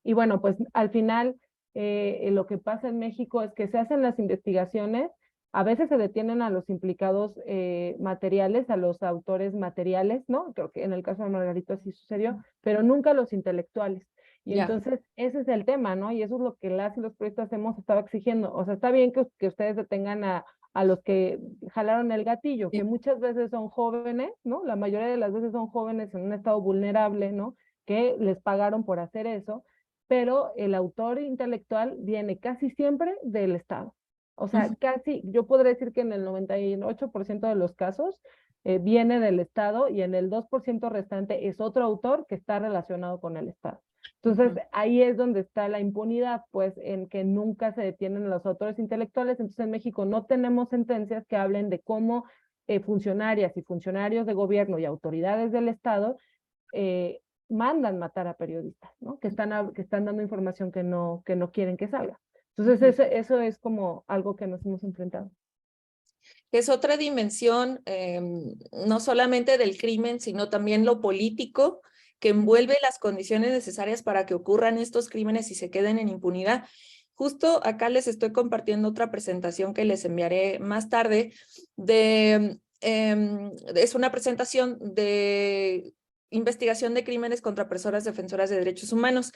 Y bueno, pues al final lo que pasa en México es que se hacen las investigaciones, a veces se detienen a los implicados materiales, a los autores materiales, ¿no? Creo que en el caso de Margarito así sucedió, pero nunca a los intelectuales. Y entonces ese es el tema, ¿no? Y eso es lo que las y los periodistas hemos estado exigiendo. O sea, está bien que ustedes detengan a los que jalaron el gatillo, que muchas veces son jóvenes, ¿no? La mayoría de las veces son jóvenes en un estado vulnerable, ¿no? Que les pagaron por hacer eso, pero el autor intelectual viene casi siempre del Estado. O sea, casi, yo podría decir que en el 98% de los casos viene del Estado y en el 2% restante es otro autor que está relacionado con el Estado. Entonces, ahí es donde está la impunidad, pues, en que nunca se detienen los autores intelectuales. Entonces, en México no tenemos sentencias que hablen de cómo funcionarias y funcionarios de gobierno y autoridades del Estado mandan matar a periodistas, ¿no? Que están dando información que no quieren que salga. Entonces, eso es como algo que nos hemos enfrentado.
Es otra dimensión, no solamente del crimen, sino también lo político, que envuelve las condiciones necesarias para que ocurran estos crímenes y se queden en impunidad. Justo acá les estoy compartiendo otra presentación que les enviaré más tarde. Es una presentación de investigación de crímenes contra personas defensoras de derechos humanos.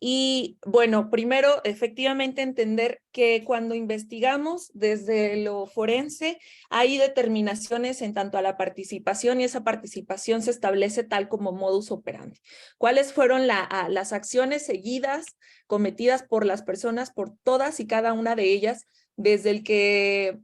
Y bueno, primero, efectivamente entender que cuando investigamos desde lo forense, hay determinaciones en tanto a la participación, y esa participación se establece tal como modus operandi. ¿Cuáles fueron las acciones seguidas, cometidas por las personas, por todas y cada una de ellas, desde el que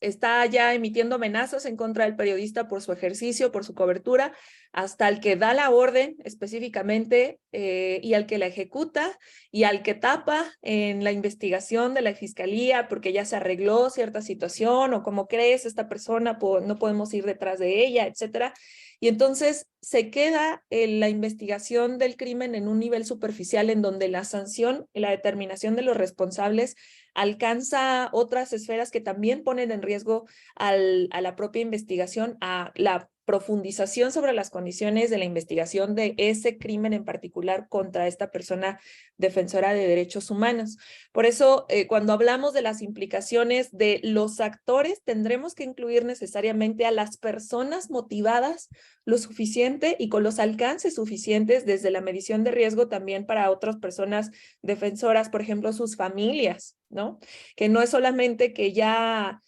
está ya emitiendo amenazas en contra del periodista por su ejercicio, por su cobertura, hasta el que da la orden específicamente y al que la ejecuta y al que tapa en la investigación de la fiscalía porque ya se arregló cierta situación o como crees esta persona no podemos ir detrás de ella, etcétera. Y entonces se queda la investigación del crimen en un nivel superficial en donde la sanción y la determinación de los responsables alcanza otras esferas que también ponen en riesgo a la propia investigación, a la profundización sobre las condiciones de la investigación de ese crimen en particular contra esta persona defensora de derechos humanos. Por eso, cuando hablamos de las implicaciones de los actores, tendremos que incluir necesariamente a las personas motivadas lo suficiente y con los alcances suficientes desde la medición de riesgo también para otras personas defensoras, por ejemplo, sus familias, ¿no? Que no es solamente que ya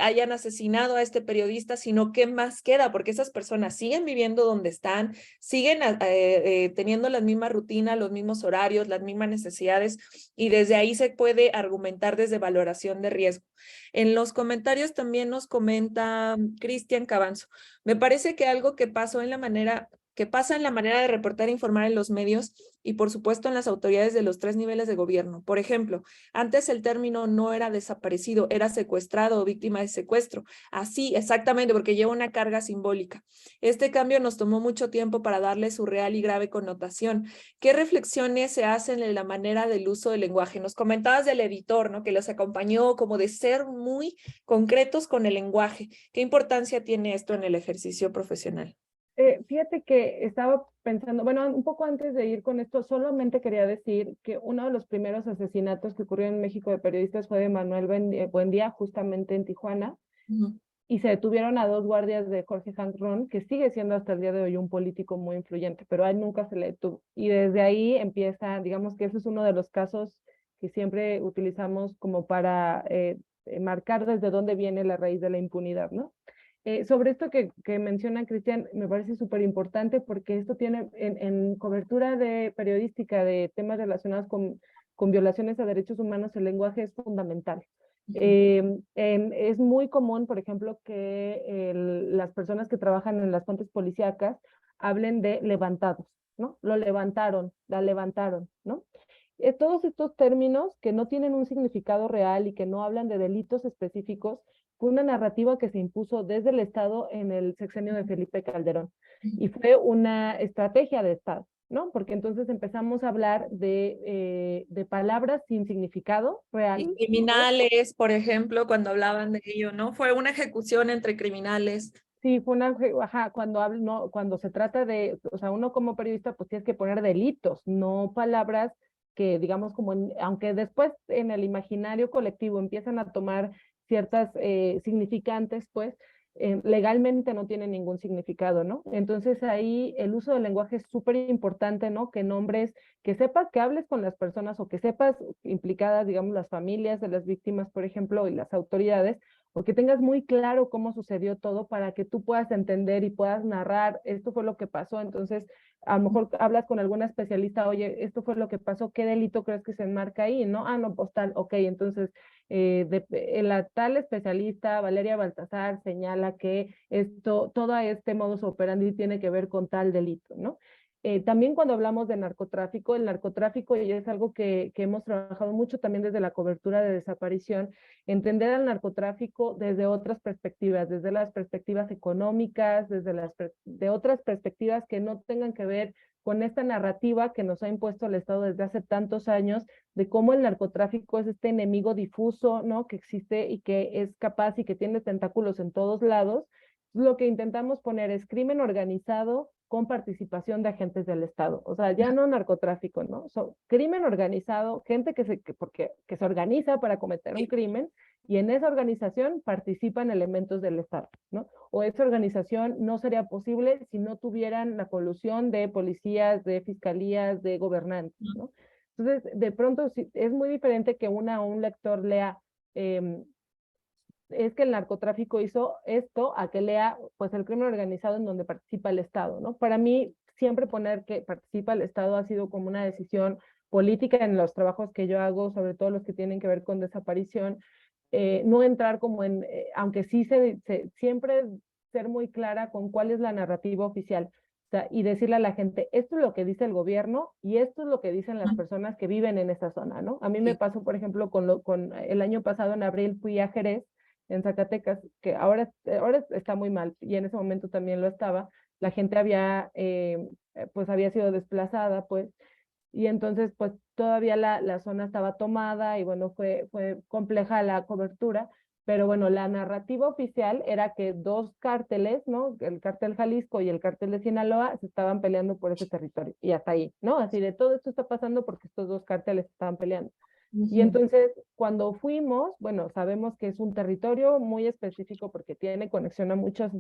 hayan asesinado a este periodista, sino qué más queda, porque esas personas siguen viviendo donde están, siguen teniendo la misma rutina, los mismos horarios, las mismas necesidades, y desde ahí se puede argumentar desde valoración de riesgo. En los comentarios también nos comenta Cristian Cabanzo. Me parece que algo que pasa en la manera de reportar e informar en los medios y por supuesto en las autoridades de los 3 niveles de gobierno. Por ejemplo, antes el término no era desaparecido, era secuestrado o víctima de secuestro. Así, exactamente, porque lleva una carga simbólica. Este cambio nos tomó mucho tiempo para darle su real y grave connotación. ¿Qué reflexiones se hacen en la manera del uso del lenguaje? Nos comentabas del editor, ¿no? Que los acompañó como de ser muy concretos con el lenguaje. ¿Qué importancia tiene esto en el ejercicio profesional?
Fíjate que estaba pensando, bueno, un poco antes de ir con esto, solamente quería decir que uno de los primeros asesinatos que ocurrió en México de periodistas fue de Manuel Buendía, justamente en Tijuana, y se detuvieron a 2 guardias de Jorge Hank Ron, que sigue siendo hasta el día de hoy un político muy influyente, pero a él nunca se le detuvo. Y desde ahí empieza, digamos que ese es uno de los casos que siempre utilizamos como para marcar desde dónde viene la raíz de la impunidad, ¿no? Sobre esto que menciona Cristian, me parece súper importante porque esto tiene en cobertura de periodística de temas relacionados con violaciones a derechos humanos, el lenguaje es fundamental. Es muy común, por ejemplo, que las personas que trabajan en las fuentes policíacas hablen de levantados, ¿no? Lo levantaron, la levantaron, ¿no? Todos estos términos que no tienen un significado real y que no hablan de delitos específicos, fue una narrativa que se impuso desde el Estado en el sexenio de Felipe Calderón y fue una estrategia de Estado, ¿no? Porque entonces empezamos a hablar de palabras sin significado real.
Y criminales, por ejemplo, cuando hablaban de ello, ¿no? Fue una ejecución entre criminales.
Sí, fue una, ajá, no, cuando se trata de, o sea, uno como periodista pues tienes que poner delitos, no palabras que digamos como, aunque después en el imaginario colectivo empiezan a tomar ciertas significantes, pues legalmente no tienen ningún significado, ¿no? Entonces ahí el uso del lenguaje es súper importante, ¿no? Que nombres, que sepas que hables con las personas o que sepas implicadas, digamos, las familias de las víctimas, por ejemplo, y las autoridades, o que tengas muy claro cómo sucedió todo para que tú puedas entender y puedas narrar, esto fue lo que pasó, entonces a lo mejor hablas con alguna especialista, oye, esto fue lo que pasó, ¿qué delito crees que se enmarca ahí? ¿No? Ah, no, pues tal, ok, entonces la tal especialista, Valeria Baltasar, señala que todo este modus operandi tiene que ver con tal delito, ¿no? También cuando hablamos de narcotráfico, el narcotráfico y es algo que hemos trabajado mucho también desde la cobertura de desaparición, entender al narcotráfico desde otras perspectivas, desde las perspectivas económicas, de otras perspectivas que no tengan que ver con esta narrativa que nos ha impuesto el Estado desde hace tantos años, de cómo el narcotráfico es este enemigo difuso, ¿no? Que existe y que es capaz y que tiene tentáculos en todos lados. Lo que intentamos poner es crimen organizado con participación de agentes del Estado. O sea, ya no narcotráfico, ¿no? Crimen organizado, gente que se organiza para cometer un crimen y en esa organización participan elementos del Estado, ¿no? O esa organización no sería posible si no tuvieran la colusión de policías, de fiscalías, de gobernantes, ¿no? Entonces, de pronto es muy diferente que un lector lea es que el narcotráfico hizo esto a que lea pues el crimen organizado en donde participa el Estado, ¿no? Para mí siempre poner que participa el Estado ha sido como una decisión política en los trabajos que yo hago, sobre todo los que tienen que ver con desaparición, no entrar como en, aunque sí siempre ser muy clara con cuál es la narrativa oficial. O sea, y decirle a la gente, esto es lo que dice el gobierno y esto es lo que dicen las personas que viven en esa zona, ¿no? A mí me pasó, por ejemplo, con el año pasado en abril fui a Jerez, en Zacatecas, que ahora está muy mal y en ese momento también lo estaba. La gente pues había sido desplazada, pues, y entonces pues todavía la zona estaba tomada y bueno, fue compleja la cobertura, pero bueno, la narrativa oficial era que dos cárteles, ¿no? El cártel Jalisco y el cártel de Sinaloa se estaban peleando por ese territorio y hasta ahí, ¿no? Así de todo esto está pasando porque estos dos cárteles estaban peleando. Y entonces, cuando fuimos, bueno, sabemos que es un territorio muy específico porque tiene conexión a muchas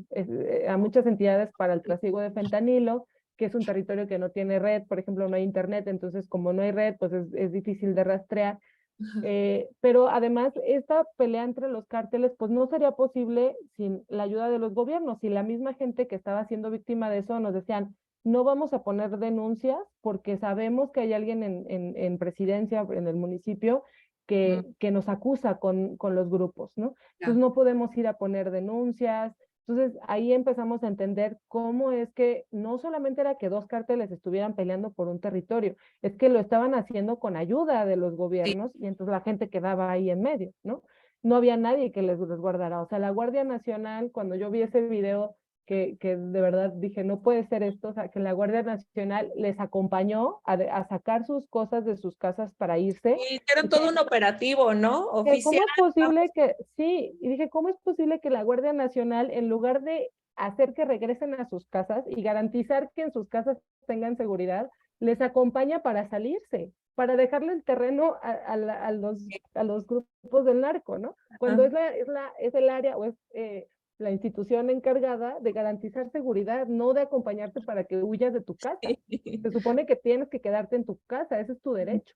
entidades para el trasiego de fentanilo, que es un territorio que no tiene red, por ejemplo, no hay internet, entonces como no hay red, pues es difícil de rastrear. Pero además, esta pelea entre los cárteles, pues no sería posible sin la ayuda de los gobiernos. Y la misma gente que estaba siendo víctima de eso nos decían, no vamos a poner denuncias porque sabemos que hay alguien en presidencia, en el municipio, que nos acusa con los grupos, ¿no? Entonces no podemos ir a poner denuncias. Entonces ahí empezamos a entender cómo es que no solamente era que dos cárteles estuvieran peleando por un territorio, es que lo estaban haciendo con ayuda de los
Sí.
gobiernos y entonces la gente quedaba ahí en medio, ¿no? No había nadie que les resguardara. O sea, la Guardia Nacional, cuando yo vi ese video, que de verdad dije, no puede ser esto, o sea, que la Guardia Nacional les acompañó a sacar sus cosas de sus casas para irse.
Y hicieron todo un operativo, ¿no? Oficial.
¿Cómo es posible que, sí, y dije, ¿cómo es posible que la Guardia Nacional, en lugar de hacer que regresen a sus casas y garantizar que en sus casas tengan seguridad, les acompaña para salirse, para dejarle el terreno a los grupos del narco, ¿no? Cuando es el área o es la institución encargada de garantizar seguridad, no de acompañarte para que huyas de tu casa. Se supone que tienes que quedarte en tu casa, ese es tu derecho.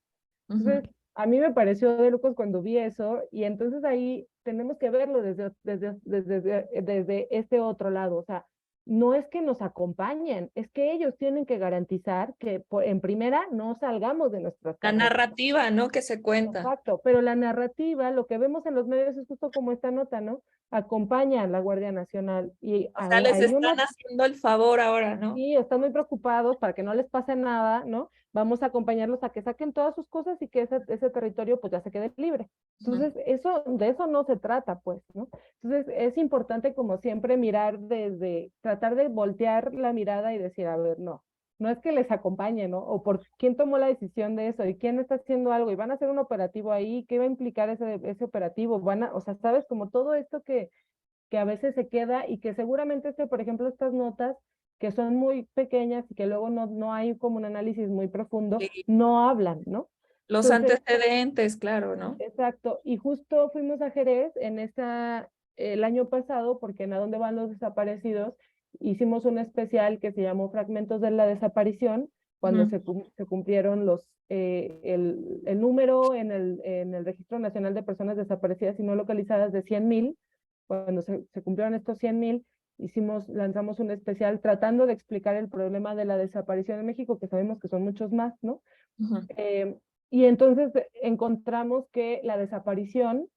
Entonces, a mí me pareció de locos cuando vi eso y entonces ahí tenemos que verlo desde este otro lado. O sea, no es que nos acompañen, es que ellos tienen que garantizar que en primera no salgamos de nuestras
La
casas.
narrativa, ¿no? Que se cuenta.
Exacto, pero la narrativa, lo que vemos en los medios es justo como esta nota, ¿no? Acompaña a la Guardia Nacional y
O sea, les
hay
están
una
haciendo el favor ahora, ¿no?
sí, están muy preocupados para que no les pase nada, ¿no? Vamos a acompañarlos a que saquen todas sus cosas y que ese territorio pues ya se quede libre. Entonces, de eso no se trata, pues, ¿no? Entonces, es importante como siempre tratar de voltear la mirada y decir, a ver, no es que les acompañe, ¿no? O por quién tomó la decisión de eso y quién está haciendo algo y van a hacer un operativo ahí, ¿qué va a implicar ese operativo? O sea, sabes, como todo esto que a veces se queda y que seguramente por ejemplo, estas notas que son muy pequeñas y que luego no hay como un análisis muy profundo,
Sí.
no hablan, ¿no?
Los
Entonces,
antecedentes, claro, ¿no?
exacto, y justo fuimos a Jerez el año pasado, porque en ¿A dónde van los desaparecidos? Hicimos un especial que se llamó Fragmentos de la Desaparición, cuando se cumplieron el número en el Registro Nacional de Personas Desaparecidas y No Localizadas de 100,000, cuando se cumplieron estos 100,000, lanzamos un especial tratando de explicar el problema de la desaparición en México, que sabemos que son muchos más, ¿no? Y entonces encontramos que la desaparición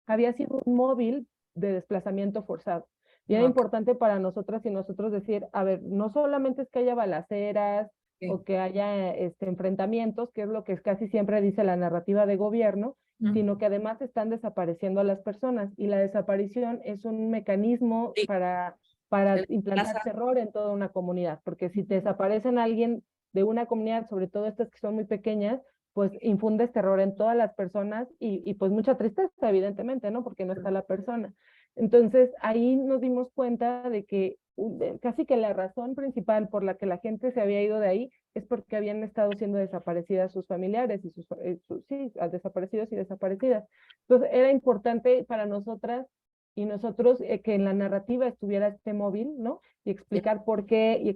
había sido un móvil de desplazamiento forzado. Y era
Ok.
importante para nosotras y nosotros decir, a ver, no solamente es que haya balaceras o que haya enfrentamientos, que es lo que casi siempre dice la narrativa de gobierno, sino que además están desapareciendo a las personas. Y la desaparición es un mecanismo
Sí.
para
El
implantar
plaza.
terror en toda una comunidad, porque si te desaparecen a alguien de una comunidad, sobre todo estas que son muy pequeñas, pues infundes terror en todas las personas y pues mucha tristeza, evidentemente, ¿no? Porque no está la persona. Entonces, ahí nos dimos cuenta de que casi que la razón principal por la que la gente se había ido de ahí es porque habían estado siendo desaparecidas sus familiares y sí, desaparecidos y desaparecidas. Entonces, era importante para nosotras y nosotros que en la narrativa estuviera este móvil, ¿no? Y explicar por qué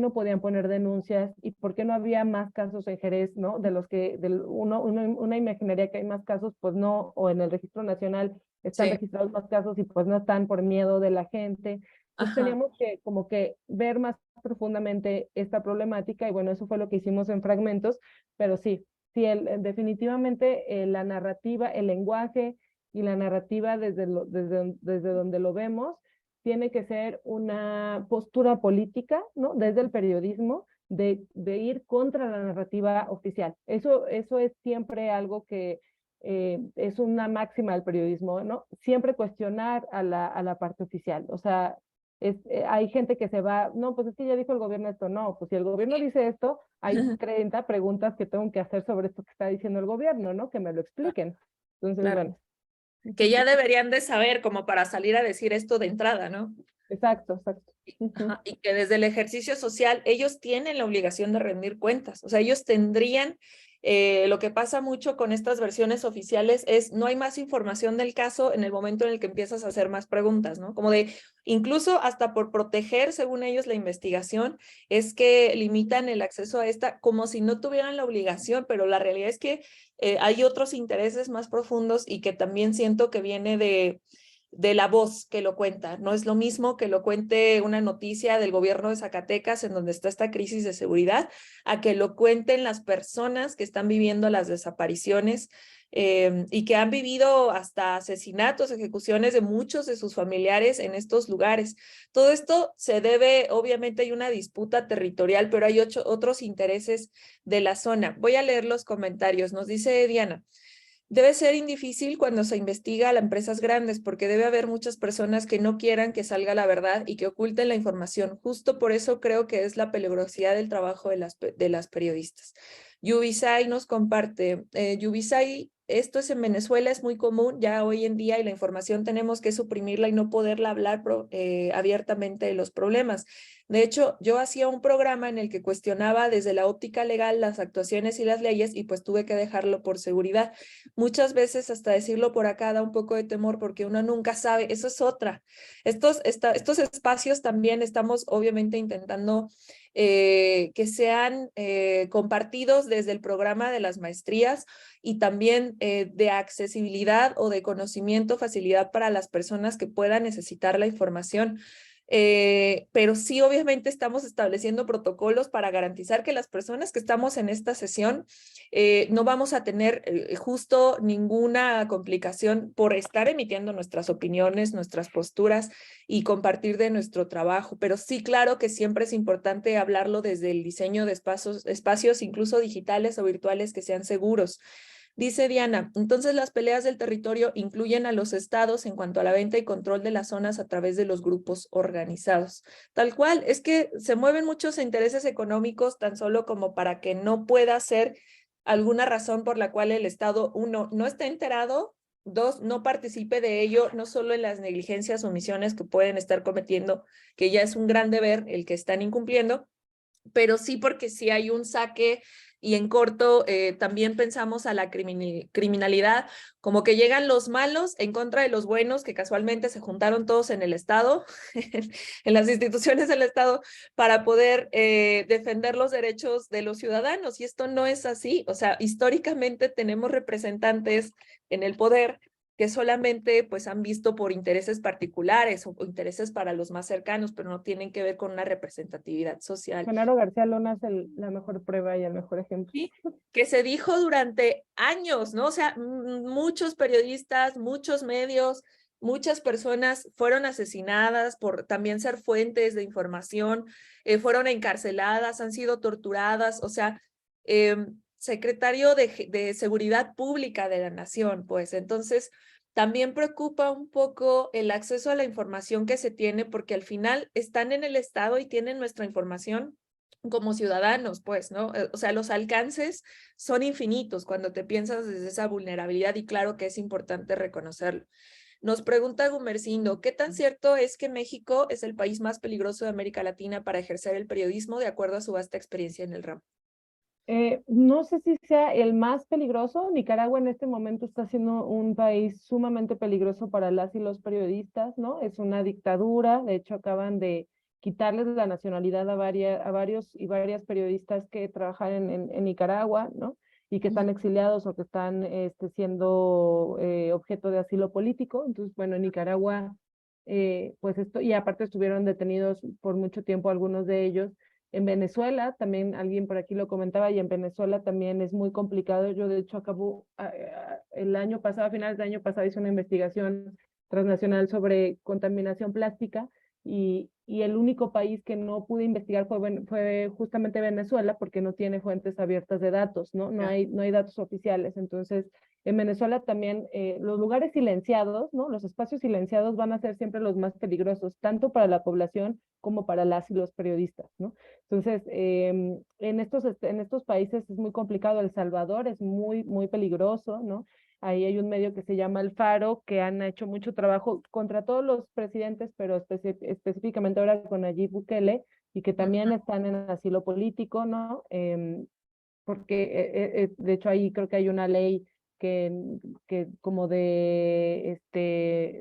no podían poner denuncias y por qué no había más casos en Jerez, ¿no? De los que una imaginaría que hay más casos, pues no, o en el registro nacional están
Sí.
registrados más casos y pues no están por miedo de la gente. Entonces
Ajá.
teníamos que como que ver más profundamente esta problemática y bueno, eso fue lo que hicimos en Fragmentos, pero sí, definitivamente la narrativa, el lenguaje y la narrativa desde donde lo vemos tiene que ser una postura política, ¿no? Desde el periodismo, de ir contra la narrativa oficial. Eso es siempre algo que es una máxima del periodismo, ¿no? Siempre cuestionar a la parte oficial. O sea, hay gente que se va, no, pues es que ya dijo el gobierno esto, no, pues si el gobierno dice esto, hay 30 preguntas que tengo que hacer sobre esto que está diciendo el gobierno, ¿no? Que me lo expliquen. Entonces,
Claro.
bueno.
Que ya deberían de saber como para salir a decir esto de entrada, ¿no?
Exacto, exacto.
Ajá, y que desde el ejercicio social ellos tienen la obligación de rendir cuentas, o sea, ellos tendrían, lo que pasa mucho con estas versiones oficiales es no hay más información del caso en el momento en el que empiezas a hacer más preguntas, ¿no? Como de, incluso hasta por proteger, según ellos, la investigación, es que limitan el acceso a esta como si no tuvieran la obligación, pero la realidad es que hay otros intereses más profundos y que también siento que viene de la voz que lo cuenta. No es lo mismo que lo cuente una noticia del gobierno de Zacatecas en donde está esta crisis de seguridad, a que lo cuenten las personas que están viviendo las desapariciones y que han vivido hasta asesinatos, ejecuciones de muchos de sus familiares en estos lugares. Todo esto se debe, obviamente hay una disputa territorial, pero hay otros intereses de la zona. Voy a leer los comentarios. Nos dice Diana. Debe ser difícil cuando se investiga a empresas grandes porque debe haber muchas personas que no quieran que salga la verdad y que oculten la información. Justo por eso creo que es la peligrosidad del trabajo de las periodistas. Yubisai nos comparte, Yubisai, esto es en Venezuela, es muy común ya hoy en día y la información tenemos que suprimirla y no poderla hablar abiertamente de los problemas. De hecho, yo hacía un programa en el que cuestionaba desde la óptica legal las actuaciones y las leyes y pues tuve que dejarlo por seguridad. Muchas veces hasta decirlo por acá da un poco de temor porque uno nunca sabe, eso es otra. Estos espacios también estamos obviamente intentando que sean compartidos desde el programa de las maestrías y también de accesibilidad o de conocimiento, facilidad para las personas que puedan necesitar la información. Pero sí, obviamente estamos estableciendo protocolos para garantizar que las personas que estamos en esta sesión no vamos a tener justo ninguna complicación por estar emitiendo nuestras opiniones, nuestras posturas y compartir de nuestro trabajo. Pero sí, claro que siempre es importante hablarlo desde el diseño de espacios incluso digitales o virtuales que sean seguros. Dice Diana, entonces las peleas del territorio incluyen a los estados en cuanto a la venta y control de las zonas a través de los grupos organizados. Tal cual, es que se mueven muchos intereses económicos tan solo como para que no pueda ser alguna razón por la cual el estado, uno, no esté enterado, dos, no participe de ello, no solo en las negligencias o omisiones que pueden estar cometiendo, que ya es un gran deber el que están incumpliendo, pero sí porque sí hay un saque y en corto también pensamos a la criminalidad, como que llegan los malos en contra de los buenos, que casualmente se juntaron todos en el Estado, en las instituciones del Estado, para poder defender los derechos de los ciudadanos. Y esto no es así. O sea, históricamente tenemos representantes en el poder que solamente pues han visto por intereses particulares o intereses para los más cercanos, pero no tienen que ver con una representatividad social.
Genaro García Luna es la mejor prueba y el mejor ejemplo.
Sí, que se dijo durante años, ¿no? O sea, muchos periodistas, muchos medios, muchas personas fueron asesinadas por también ser fuentes de información, fueron encarceladas, han sido torturadas, o sea, secretario de Seguridad Pública de la Nación, pues entonces también preocupa un poco el acceso a la información que se tiene porque al final están en el Estado y tienen nuestra información como ciudadanos, pues, ¿no? O sea, los alcances son infinitos cuando te piensas desde esa vulnerabilidad y claro que es importante reconocerlo. Nos pregunta Gumercindo, ¿qué tan cierto es que México es el país más peligroso de América Latina para ejercer el periodismo de acuerdo a su vasta experiencia en el ramo?
No sé si sea el más peligroso. Nicaragua en este momento está siendo un país sumamente peligroso para las y los periodistas, ¿no? Es una dictadura. De hecho, acaban de quitarles la nacionalidad a varios y varias periodistas que trabajan en Nicaragua, ¿no? Y que están exiliados o que están siendo objeto de asilo político. Entonces, bueno, en Nicaragua, pues esto, y aparte estuvieron detenidos por mucho tiempo algunos de ellos En Venezuela, también alguien por aquí lo comentaba, y en Venezuela también es muy complicado. Yo de hecho acabo, el año pasado, a finales del año pasado, hice una investigación transnacional sobre contaminación plástica, y el único país que no pude investigar fue justamente Venezuela, porque no tiene fuentes abiertas de datos, ¿no? No hay datos oficiales. Entonces, en Venezuela también los lugares silenciados, ¿no? Los espacios silenciados van a ser siempre los más peligrosos, tanto para la población como para las y los periodistas, ¿no? Entonces, en estos países es muy complicado. El Salvador es muy peligroso, ¿no? Ahí hay un medio que se llama El Faro, que han hecho mucho trabajo contra todos los presidentes, pero específicamente ahora con Nayib Bukele, y que también están en asilo político, ¿no? Porque de hecho ahí creo que hay una ley que como de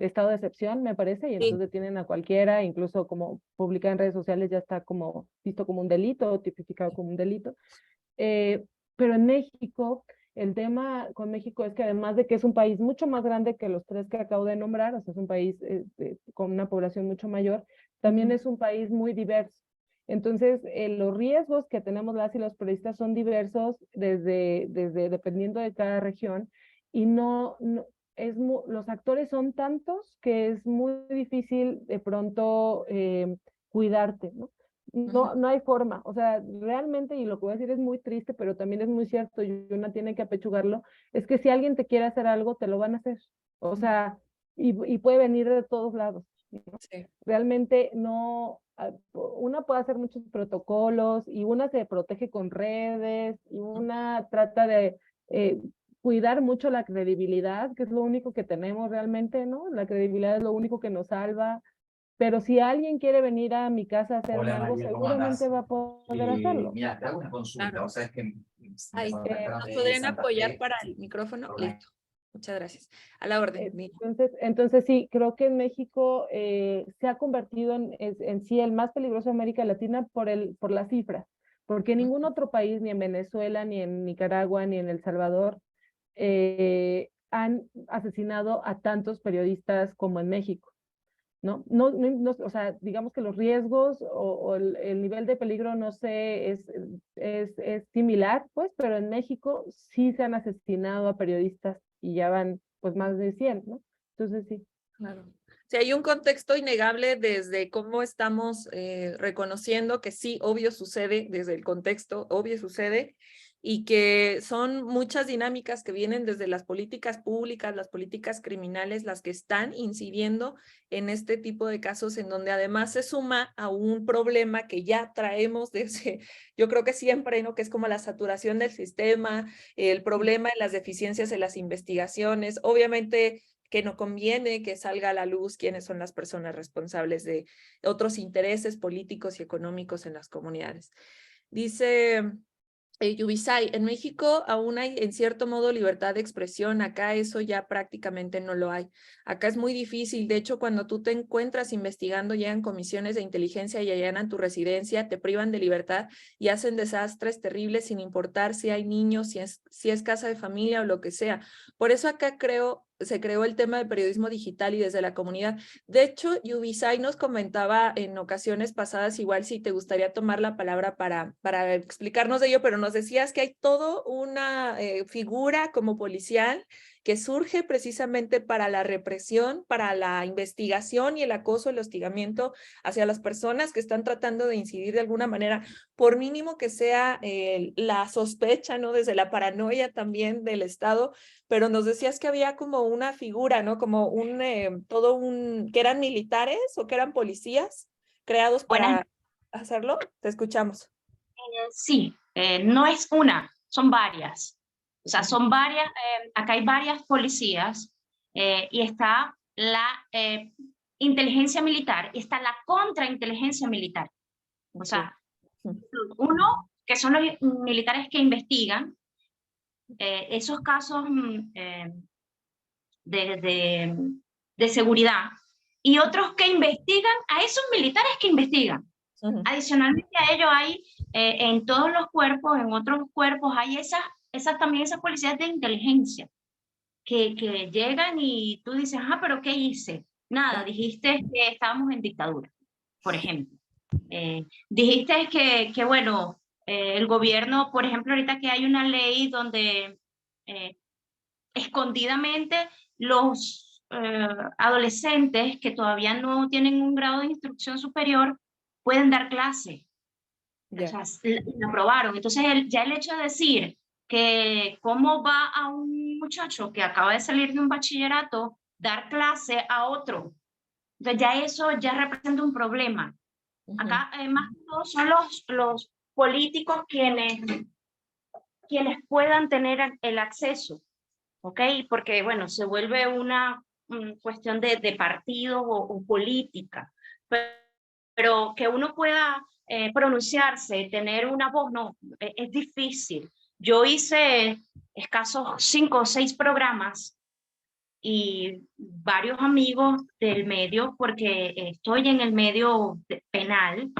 estado de excepción, me parece, y entonces
Sí.
detienen a cualquiera, incluso como publica en redes sociales, ya está como visto como un delito, tipificado como un delito. Pero en México, el tema con México es que además de que es un país mucho más grande que los tres que acabo de nombrar, o sea, es un país con una población mucho mayor, también es un país muy diverso. Entonces, los riesgos que tenemos las y los periodistas son diversos dependiendo de cada región, y los actores son tantos que es muy difícil de pronto cuidarte, ¿no? No hay forma, o sea, realmente, y lo que voy a decir es muy triste, pero también es muy cierto, y una tiene que apechugarlo, es que si alguien te quiere hacer algo, te lo van a hacer, o sea, y puede venir de todos lados, ¿no?
Sí.
Realmente no, una puede hacer muchos protocolos, y una se protege con redes, y una trata de cuidar mucho la credibilidad, que es lo único que tenemos realmente, ¿no? La credibilidad es lo único que nos salva. Pero si alguien quiere venir a mi casa a hacerme
Hola
algo,
María, ¿cómo andás?
seguramente va a poder hacerlo.
Mira, te hago una consulta.
Claro.
O sea, es que me
Ahí.
contactaron
¿Nos
de
podrían
Santa
apoyar
Fe
para el micrófono?
por una.
Listo. Muchas gracias. A la orden.
Entonces sí, creo que en México se ha convertido en sí el más peligroso de América Latina por las cifras, porque ningún otro país, ni en Venezuela, ni en Nicaragua, ni en El Salvador, han asesinado a tantos periodistas como en México. O sea, digamos que los riesgos o el nivel de peligro, no sé, es similar, pues, pero en México sí se han asesinado a periodistas y ya van, pues, más de 100, ¿no? Entonces, sí.
Claro. Sí, hay un contexto innegable desde cómo estamos reconociendo que sí, obvio sucede, desde el contexto, obvio sucede, y que son muchas dinámicas que vienen desde las políticas públicas, las políticas criminales, las que están incidiendo en este tipo de casos, en donde además se suma a un problema que ya traemos desde, yo creo que siempre, ¿no? Que es como la saturación del sistema, el problema de las deficiencias en las investigaciones, obviamente que no conviene que salga a la luz quiénes son las personas responsables de otros intereses políticos y económicos en las comunidades. Dice Yubisay, en México aún hay en cierto modo libertad de expresión, acá eso ya prácticamente no lo hay. Acá es muy difícil, de hecho cuando tú te encuentras investigando llegan comisiones de inteligencia y allanan tu residencia, te privan de libertad y hacen desastres terribles sin importar si hay niños, si es casa de familia o lo que sea. Por eso acá se creó el tema del periodismo digital y desde la comunidad. De hecho, Yubisay nos comentaba en ocasiones pasadas, igual si te gustaría tomar la palabra para explicarnos de ello, pero nos decías que hay todo una figura como policial que surge precisamente para la represión, para la investigación y el acoso, el hostigamiento hacia las personas que están tratando de incidir de alguna manera, por mínimo que sea la sospecha, ¿no? Desde la paranoia también del Estado, pero nos decías que había como una figura, ¿no? Como que eran militares o que eran policías creados
Buenas,
para hacerlo. Te escuchamos.
sí, no es una, son varias. O sea, son varias, acá hay varias policías y está la inteligencia militar y está la contrainteligencia militar. O sea, uno, que son los militares que investigan esos casos de seguridad, y otros que investigan a esos militares que investigan. Adicionalmente a ello hay en todos los cuerpos, en otros cuerpos, hay también esas policías de inteligencia que llegan y tú dices, pero ¿qué hice? Nada, dijiste que estábamos en dictadura, por ejemplo. Dijiste que bueno, el gobierno, por ejemplo, ahorita que hay una ley donde escondidamente los adolescentes que todavía no tienen un grado de instrucción superior pueden dar clase. O sea, lo aprobaron. Entonces, ya el hecho de decir que cómo va a un muchacho que acaba de salir de un bachillerato dar clase a otro, entonces ya eso ya representa un problema. Acá, más que todo, son los políticos quienes puedan tener el acceso, ¿ok? Porque, bueno, se vuelve una cuestión de partido o política, pero que uno pueda pronunciarse, tener una voz, no, es difícil. Yo hice escasos 5 o 6 programas y varios amigos del medio, porque estoy en el medio penal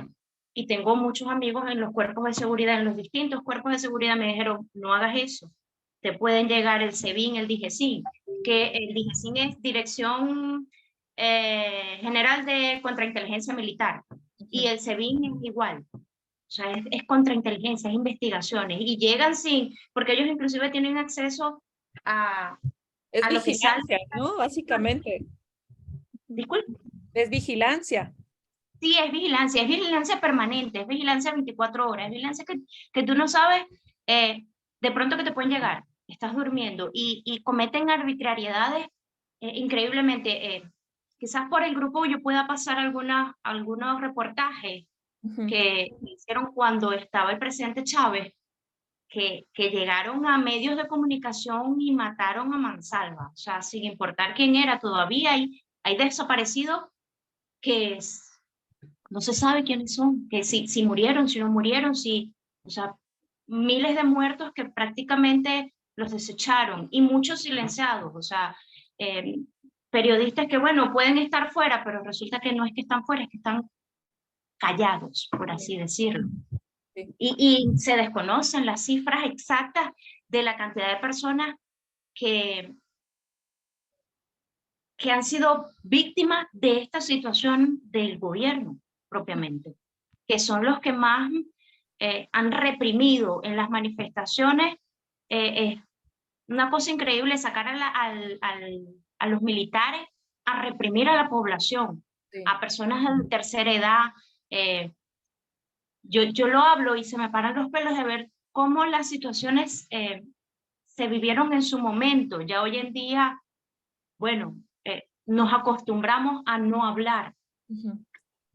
y tengo muchos amigos en los cuerpos de seguridad, en los distintos cuerpos de seguridad, me dijeron, no hagas eso, te pueden llegar el SEBIN, el DIGESIN, que el DIGESIN es Dirección General de Contrainteligencia Militar, y el SEBIN es igual. O sea, es contrainteligencia, es investigaciones, y llegan sin, porque ellos inclusive tienen acceso a lo que sale.
Es vigilancia, ¿no? Básicamente.
Disculpe.
Es vigilancia.
Sí, es vigilancia permanente, es vigilancia 24 horas, es vigilancia que tú no sabes de pronto que te pueden llegar, estás durmiendo y cometen arbitrariedades increíblemente. Quizás por el grupo yo pueda pasar algunos reportajes que hicieron cuando estaba el presidente Chávez, que llegaron a medios de comunicación y mataron a mansalva, o sea, sin importar quién era, todavía hay desaparecidos que no se sabe quiénes son, que si murieron, si no murieron, o sea, miles de muertos que prácticamente los desecharon y muchos silenciados, o sea, periodistas que, bueno, pueden estar fuera, pero resulta que no es que están fuera, es que están callados, por así decirlo.
Sí.
Y se desconocen las cifras exactas de la cantidad de personas que han sido víctimas de esta situación del gobierno propiamente, que son los que más han reprimido en las manifestaciones. Una cosa increíble sacar a los militares a reprimir a la población, sí, a personas de tercera edad. Yo lo hablo y se me paran los pelos de ver cómo las situaciones se vivieron en su momento. Ya hoy en día, bueno, nos acostumbramos a no hablar,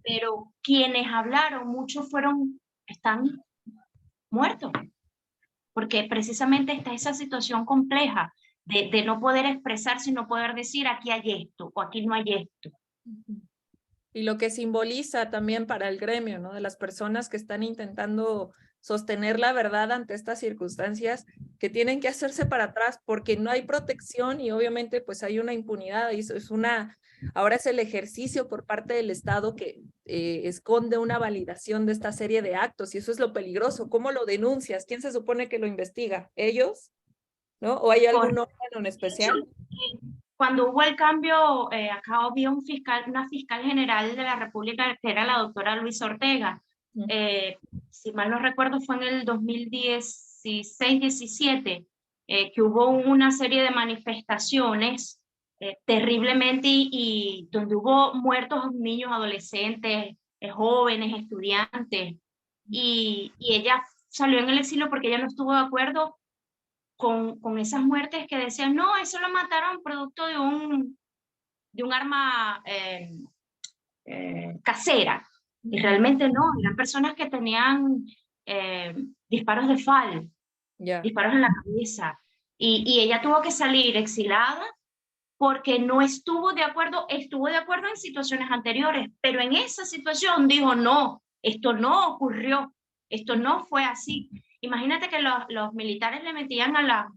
pero quienes hablaron, muchos están muertos, porque precisamente está esa situación compleja de no poder expresarse y no poder decir aquí hay esto o aquí no hay esto.
Y lo que simboliza también para el gremio, ¿no? De las personas que están intentando sostener la verdad ante estas circunstancias, que tienen que hacerse para atrás porque no hay protección y obviamente pues hay una impunidad y eso es ahora es el ejercicio por parte del Estado que esconde una validación de esta serie de actos y eso es lo peligroso. ¿Cómo lo denuncias? ¿Quién se supone que lo investiga? ¿Ellos? ¿No? ¿O hay algún órgano en especial?
Cuando hubo el cambio, acá había una fiscal general de la República, que era la doctora Luisa Ortega. Si mal no recuerdo, fue en el 2016-17, que hubo una serie de manifestaciones terriblemente y donde hubo muertos niños, adolescentes, jóvenes, estudiantes. Y ella salió en el exilio porque ella no estuvo de acuerdo con esas muertes que decían, no, eso lo mataron producto de un arma casera. Y realmente no, eran personas que tenían disparos de FAL, disparos en la cabeza. Y ella tuvo que salir exilada porque no estuvo de acuerdo en situaciones anteriores, pero en esa situación dijo, no, esto no ocurrió, esto no fue así. Imagínate que los militares le metían al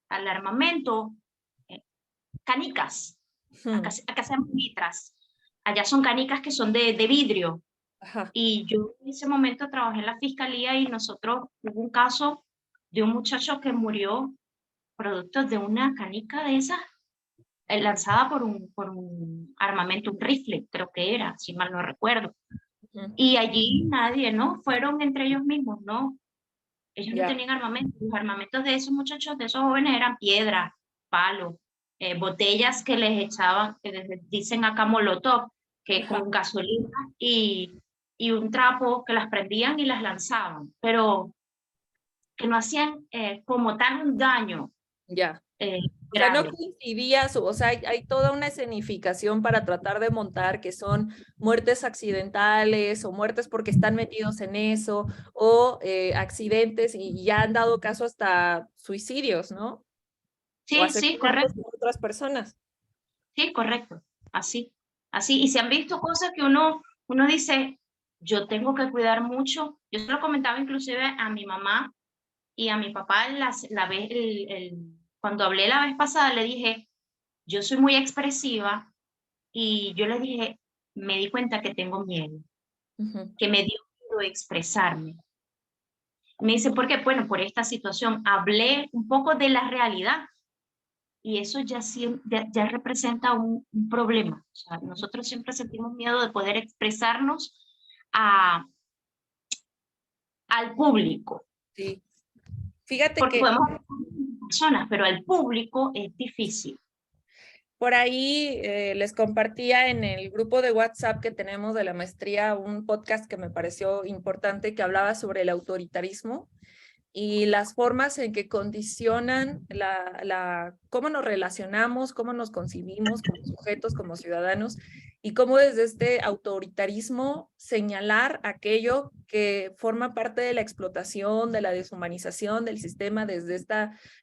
armamento canicas, acá se llaman mitras, allá son canicas que son de vidrio. Ajá. Y yo en ese momento trabajé en la fiscalía y hubo un caso de un muchacho que murió producto de una canica de esas lanzada por un armamento, un rifle, creo que era, si mal no recuerdo. Y allí nadie, ¿no? Fueron entre ellos mismos, ¿no? Ellos no
Ya.
tenían armamento. Los armamentos de esos muchachos, de esos jóvenes, eran piedras, palos, botellas que les echaban, que les dicen acá molotov, que
Ajá.
con gasolina y un trapo que las prendían y las lanzaban, pero que no hacían como tal un daño
Ya.
eh,
O sea, no
grave.
coincidía, o sea, hay toda una escenificación para tratar de montar que son muertes accidentales o muertes porque están metidos en eso o accidentes y ya han dado caso hasta suicidios, ¿no? O
Sí, sí,
asesinatos
correcto.
de otras personas.
Sí, correcto. Así, así. Y se han visto cosas que uno dice, yo tengo que cuidar mucho. Yo se lo comentaba inclusive a mi mamá y a mi papá cuando hablé la vez pasada, le dije, yo soy muy expresiva y yo le dije, me di cuenta que tengo miedo,
Ujú.
que me dio miedo expresarme. Me dice, ¿por qué? Bueno, por esta situación. Hablé un poco de la realidad y eso ya representa un problema. O sea, nosotros siempre sentimos miedo de poder expresarnos a, al público,
Sí. Fíjate
porque
que
podemos hablar con personas, pero al público es difícil.
por ahí les compartía en el grupo de WhatsApp que tenemos de la maestría un podcast que me pareció importante que hablaba sobre el autoritarismo y las formas en que condicionan cómo nos relacionamos, cómo nos concibimos como sujetos, como ciudadanos, y cómo desde este autoritarismo señalar aquello que forma parte de la explotación, de la deshumanización del sistema, desde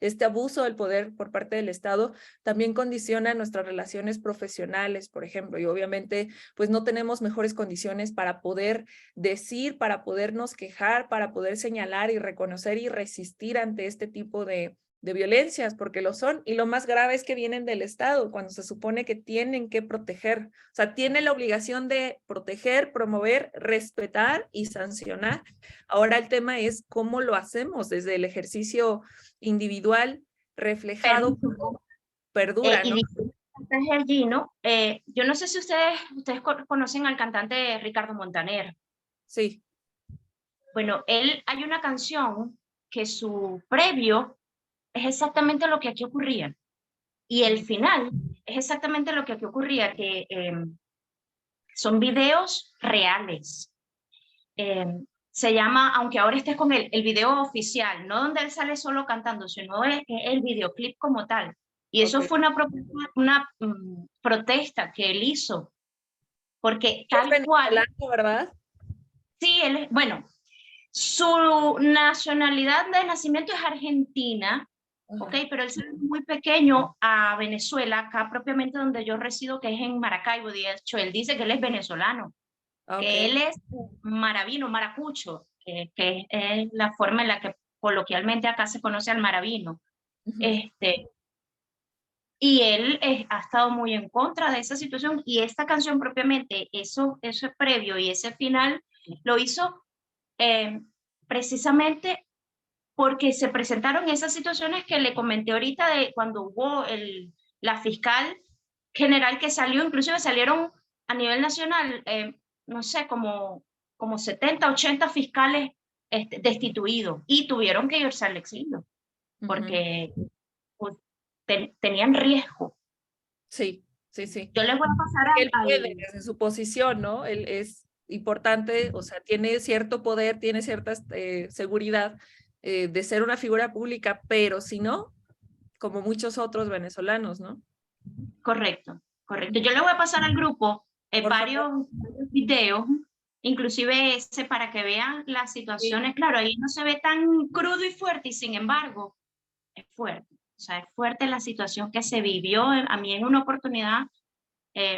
este abuso del poder por parte del Estado, también condiciona nuestras relaciones profesionales, por ejemplo, y obviamente pues no tenemos mejores condiciones para poder decir, para podernos quejar, para poder señalar y reconocer y resistir ante este tipo de violencias, porque lo son, y lo más grave es que vienen del Estado, cuando se supone que tienen que proteger, o sea, tienen la obligación de proteger, promover, respetar y sancionar. Ahora el tema es cómo lo hacemos desde el ejercicio individual reflejado,
Pero,
perdura,
y
¿no?
dice allí, ¿no? Yo no sé si ustedes conocen al cantante Ricardo Montaner.
Sí.
Bueno, hay una canción que su previo es exactamente lo que aquí ocurría. Y el final es exactamente lo que aquí ocurría, que son videos reales. Eh, Se llama, aunque ahora estés con el video oficial, no donde él sale solo cantando, sino es el videoclip como tal. Y eso
Okay.
fue una protesta que él hizo, porque
Es
tal cual,
venezolano, ¿verdad?
sí, bueno, su nacionalidad de nacimiento es argentina, ¿ok?
Ajá.
Pero él salió muy pequeño a Venezuela, acá propiamente donde yo resido, que es en Maracaibo. De hecho, él dice que él es venezolano, que
Okay.
él es maravino, maracucho, que es la forma en la que coloquialmente acá se conoce al maravino.
Ujú.
Y él ha estado muy en contra de esa situación y esta canción propiamente, eso es previo y ese final lo hizo eh, precisamente porque se presentaron esas situaciones que le comenté ahorita de cuando hubo la fiscal general que salió, inclusive salieron a nivel nacional, no sé, como 70, 80 fiscales destituidos y tuvieron que irse al exilio
Ujú.
porque pues, tenían riesgo.
Sí, sí, sí.
Yo les voy a pasar
Él puede
al
desde su posición, ¿no? Él es importante, o sea, tiene cierto poder, tiene cierta seguridad de ser una figura pública, pero si no, como muchos otros venezolanos, ¿no?
correcto, correcto. Yo le voy a pasar al grupo
Por favor.
varios videos, inclusive ese para que vean las
Sí.
situaciones. Claro, ahí no se ve tan crudo y fuerte y sin embargo es fuerte. O sea, es fuerte la situación que se vivió. A mí en una oportunidad,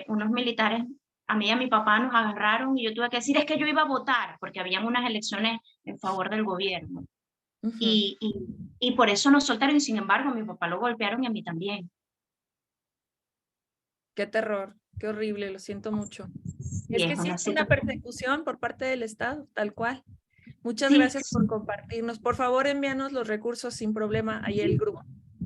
unos militares, a mí y a mi papá nos agarraron y yo tuve que decir es que yo iba a votar porque habían unas elecciones en favor del gobierno.
Ujú.
Y, y, y por eso nos soltaron y sin embargo a mi papá lo golpearon y a mí también.
Qué terror, qué horrible, lo siento mucho.
Y
Es
es
que sí
una
es una
situación.
persecución por parte del Estado, tal cual. Muchas
Sí,
gracias por compartirnos. Por favor, envíanos los recursos sin problema ahí el grupo,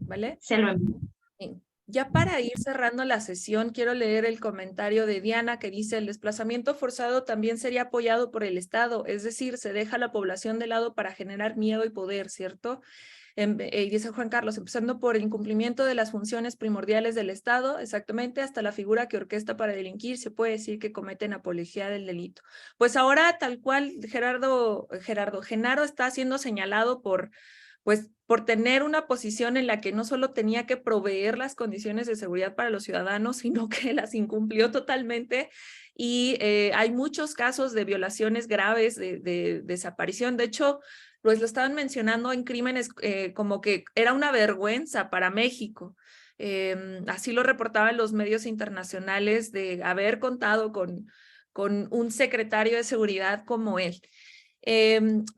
¿vale?
se lo envío.
Sí. Ya para ir cerrando la sesión, quiero leer el comentario de Diana que dice: el desplazamiento forzado también sería apoyado por el Estado, es decir, se deja a la población de lado para generar miedo y poder, ¿cierto? Y dice Juan Carlos, empezando por el incumplimiento de las funciones primordiales del Estado, exactamente, hasta la figura que orquesta para delinquir, se puede decir que cometen apología del delito. Pues ahora, tal cual, Genaro está siendo señalado por tener una posición en la que no solo tenía que proveer las condiciones de seguridad para los ciudadanos, sino que las incumplió totalmente. Y hay muchos casos de violaciones graves, de desaparición. De hecho, pues lo estaban mencionando en crímenes como que era una vergüenza para México. Así lo reportaban los medios internacionales de haber contado con un secretario de seguridad como él.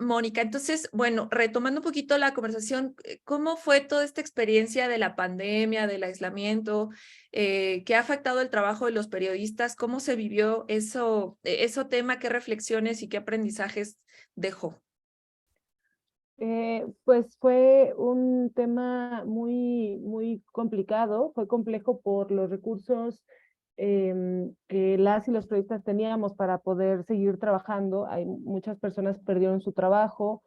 Mónica, entonces, bueno, retomando un poquito la conversación, ¿cómo fue toda esta experiencia de la pandemia, del aislamiento, que ha afectado el trabajo de los periodistas? ¿Cómo se vivió eso tema? ¿Qué reflexiones y qué aprendizajes dejó?
Pues fue un tema muy complicado, fue complejo por los recursos que las y los periodistas teníamos para poder seguir trabajando. Hay muchas personas perdieron su trabajo,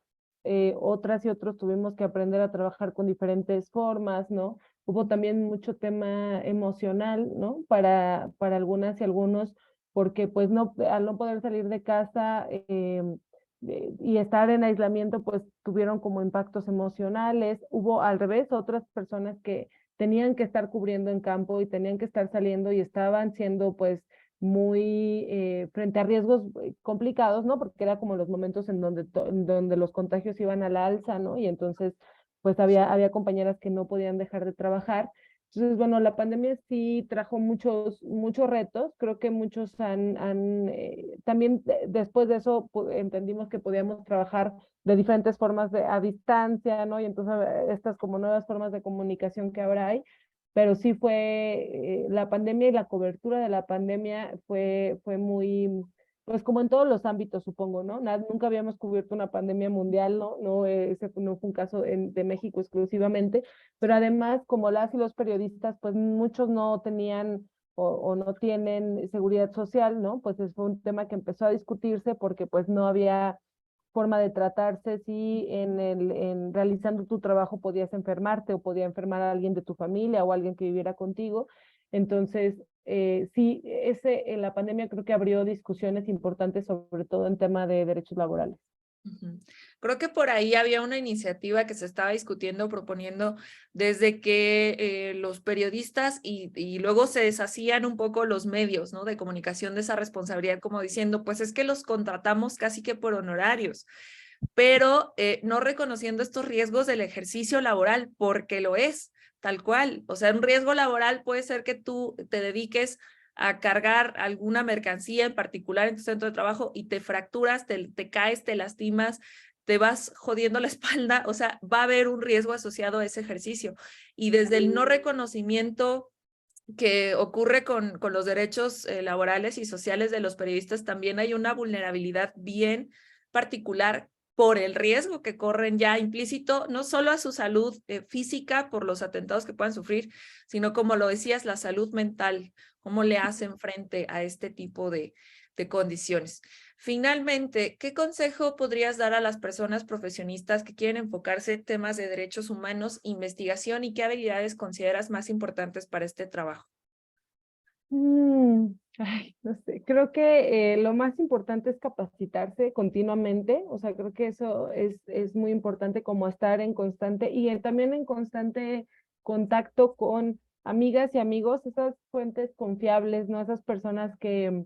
otras y otros tuvimos que aprender a trabajar con diferentes formas, ¿no? Hubo también mucho tema emocional, ¿no? Para algunas y algunos, porque pues no, al no poder salir de casa, y estar en aislamiento, pues tuvieron como impactos emocionales. Hubo al revés otras personas que tenían que estar cubriendo en campo y tenían que estar saliendo y estaban siendo pues muy frente a riesgos complicados, ¿no? Porque era como los momentos en donde los contagios iban a la alza, ¿no? Y entonces pues había compañeras que no podían dejar de trabajar. Entonces, bueno, la pandemia sí trajo muchos retos. Creo que muchos también después de eso entendimos que podíamos trabajar de diferentes formas a distancia, ¿no? Y entonces estas como nuevas formas de comunicación que ahora hay, pero sí fue la pandemia y la cobertura de la pandemia fue muy, pues como en todos los ámbitos, supongo, ¿no? Nunca habíamos cubierto una pandemia mundial, ¿no? No, ese no fue un caso de México exclusivamente, pero además, como las y los periodistas, pues muchos no tenían o no tienen seguridad social, ¿no? Pues fue un tema que empezó a discutirse porque pues no había forma de tratarse si en realizando tu trabajo podías enfermarte o podía enfermar a alguien de tu familia o alguien que viviera contigo. Entonces, sí, en la pandemia creo que abrió discusiones importantes, sobre todo en tema de derechos laborales.
Creo que por ahí había una iniciativa que se estaba discutiendo, proponiendo desde que los periodistas y luego se deshacían un poco los medios, ¿no? De comunicación de esa responsabilidad, como diciendo, pues es que los contratamos casi que por honorarios, pero no reconociendo estos riesgos del ejercicio laboral, porque lo es, tal cual. O sea, un riesgo laboral puede ser que tú te dediques a cargar alguna mercancía en particular en tu centro de trabajo y te fracturas, te caes, te lastimas, te vas jodiendo la espalda, o sea, va a haber un riesgo asociado a ese ejercicio. Y desde el no reconocimiento que ocurre con los derechos laborales y sociales de los periodistas, también hay una vulnerabilidad bien particular por el riesgo que corren ya implícito, no solo a su salud física por los atentados que puedan sufrir, sino como lo decías, la salud mental, cómo le hacen frente a este tipo de condiciones. Finalmente, ¿qué consejo podrías dar a las personas profesionistas que quieren enfocarse en temas de derechos humanos, investigación y qué habilidades consideras más importantes para este trabajo?
Ay, no sé, creo que lo más importante es capacitarse continuamente, o sea, creo que eso es muy importante como estar en constante y también en constante contacto con amigas y amigos, esas fuentes confiables, ¿no? Esas personas que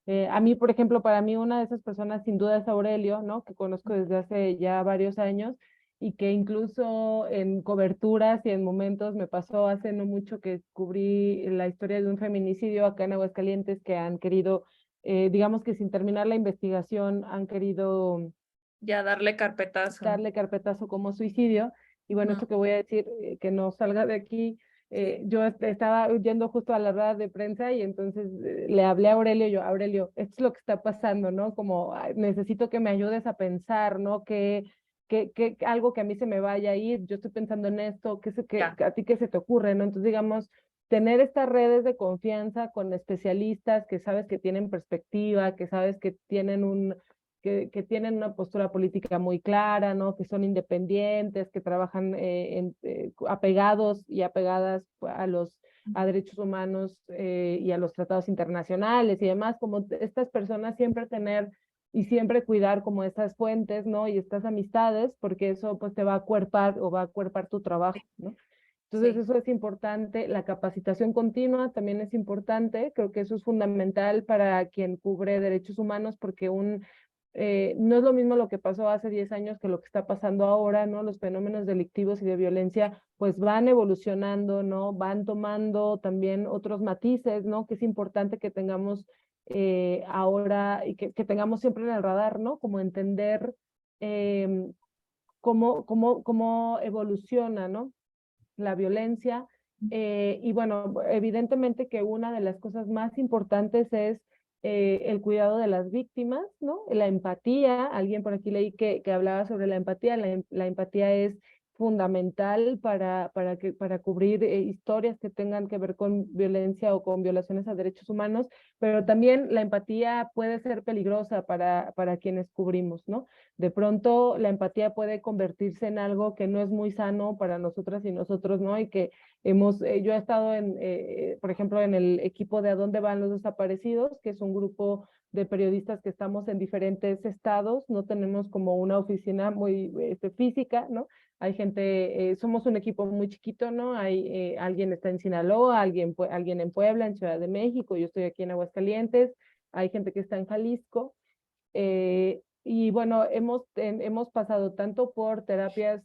a mí, por ejemplo, para mí una de esas personas sin duda es Aurelio, ¿no? Que conozco desde hace ya varios años y que incluso en coberturas y en momentos me pasó hace no mucho que cubrí la historia de un feminicidio acá en Aguascalientes que han querido, digamos que sin terminar la investigación, han querido
Ya darle carpetazo.
darle carpetazo como suicidio. Y bueno, esto que voy a decir, que no salga de aquí, yo estaba yendo justo a la rueda de prensa y entonces le hablé a Aurelio, yo, Aurelio, esto es lo que está pasando, ¿no? Como necesito que me ayudes a pensar, ¿no? Que algo que a mí se me vaya a ir, yo estoy pensando en esto, a ti qué se te ocurre, ¿no? Entonces, digamos, tener estas redes de confianza con especialistas que sabes que tienen perspectiva, que sabes que tienen que tienen una postura política muy clara, ¿no? Que son independientes, que trabajan apegados y apegadas a derechos humanos y a los tratados internacionales y demás, como estas personas siempre tener y siempre cuidar como esas fuentes, ¿no? Y estas amistades, porque eso pues te va a acuerpar o va a acuerpar tu trabajo, ¿no? Entonces
Sí.
eso es importante, la capacitación continua también es importante, creo que eso es fundamental para quien cubre derechos humanos porque no es lo mismo lo que pasó hace 10 años que lo que está pasando ahora, ¿no? Los fenómenos delictivos y de violencia pues van evolucionando, ¿no? Van tomando también otros matices, ¿no? Que es importante que tengamos ahora y que tengamos siempre en el radar, ¿no? Como entender cómo evoluciona, ¿no? La violencia. Y bueno, evidentemente que una de las cosas más importantes es el cuidado de las víctimas, ¿no? La empatía, alguien por aquí leí que hablaba sobre la empatía, la empatía es fundamental para cubrir historias que tengan que ver con violencia o con violaciones a derechos humanos, pero también la empatía puede ser peligrosa para quienes cubrimos, ¿no? De pronto la empatía puede convertirse en algo que no es muy sano para nosotras y nosotros, ¿no? Y que yo he estado por ejemplo, en el equipo de ¿A dónde van los desaparecidos?, que es un grupo de periodistas que estamos en diferentes estados, no tenemos como una oficina muy física, ¿no? Hay gente, somos un equipo muy chiquito, ¿no? Hay alguien está en Sinaloa, alguien en Puebla, en Ciudad de México, yo estoy aquí en Aguascalientes, hay gente que está en Jalisco, y bueno, hemos pasado tanto por terapias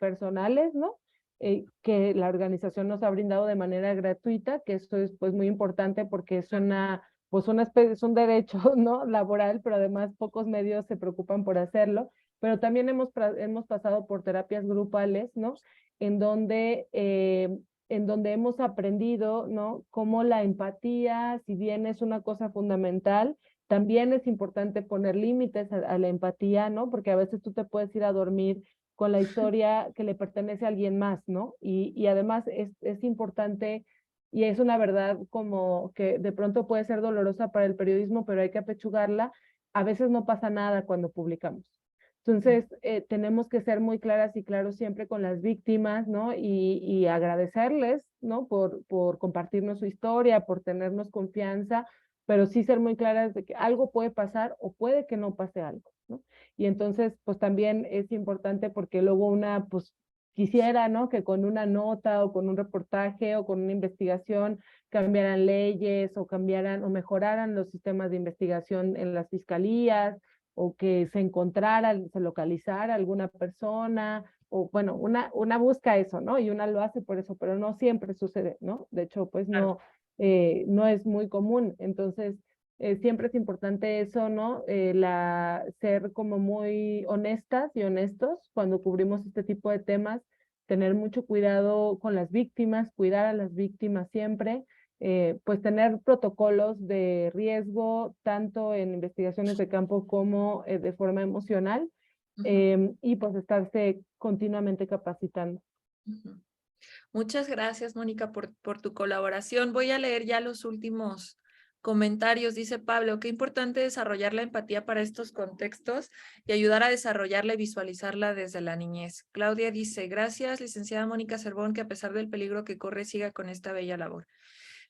personales, ¿no? Que la organización nos ha brindado de manera gratuita, que esto es pues muy importante porque es es un derecho, ¿no? Laboral, pero además pocos medios se preocupan por hacerlo, pero también hemos pasado por terapias grupales, ¿no? En donde, en donde hemos aprendido, ¿no? Cómo la empatía, si bien es una cosa fundamental, también es importante poner límites a la empatía, ¿no? Porque a veces tú te puedes ir a dormir con la historia que le pertenece a alguien más, ¿no? Y además es importante y es una verdad como que de pronto puede ser dolorosa para el periodismo, pero hay que apechugarla. A veces no pasa nada cuando publicamos. Entonces, tenemos que ser muy claras y claros siempre con las víctimas, ¿no? Y agradecerles, ¿no? Por compartirnos su historia, por tenernos confianza, pero sí ser muy claras de que algo puede pasar o puede que no pase algo, ¿no? Y entonces, pues también es importante porque luego pues quisiera, ¿no? Que con una nota o con un reportaje o con una investigación cambiaran leyes o o mejoraran los sistemas de investigación en las fiscalías o que se localizara alguna persona, o bueno, una busca eso, ¿no? Y una lo hace por eso, pero no siempre sucede, ¿no? De hecho, pues
Claro.
no es muy común. Entonces, siempre es importante eso, ¿no? Ser como muy honestas y honestos cuando cubrimos este tipo de temas, tener mucho cuidado con las víctimas, cuidar a las víctimas siempre, pues tener protocolos de riesgo, tanto en investigaciones de campo como de forma emocional, y pues estarse continuamente capacitando.
Ujú. Muchas gracias, Mónica, por tu colaboración. Voy a leer ya los últimos comentarios. Dice Pablo, qué importante desarrollar la empatía para estos contextos y ayudar a desarrollarla y visualizarla desde la niñez. Claudia dice, gracias, licenciada Mónica Cervón, que a pesar del peligro que corre, siga con esta bella labor.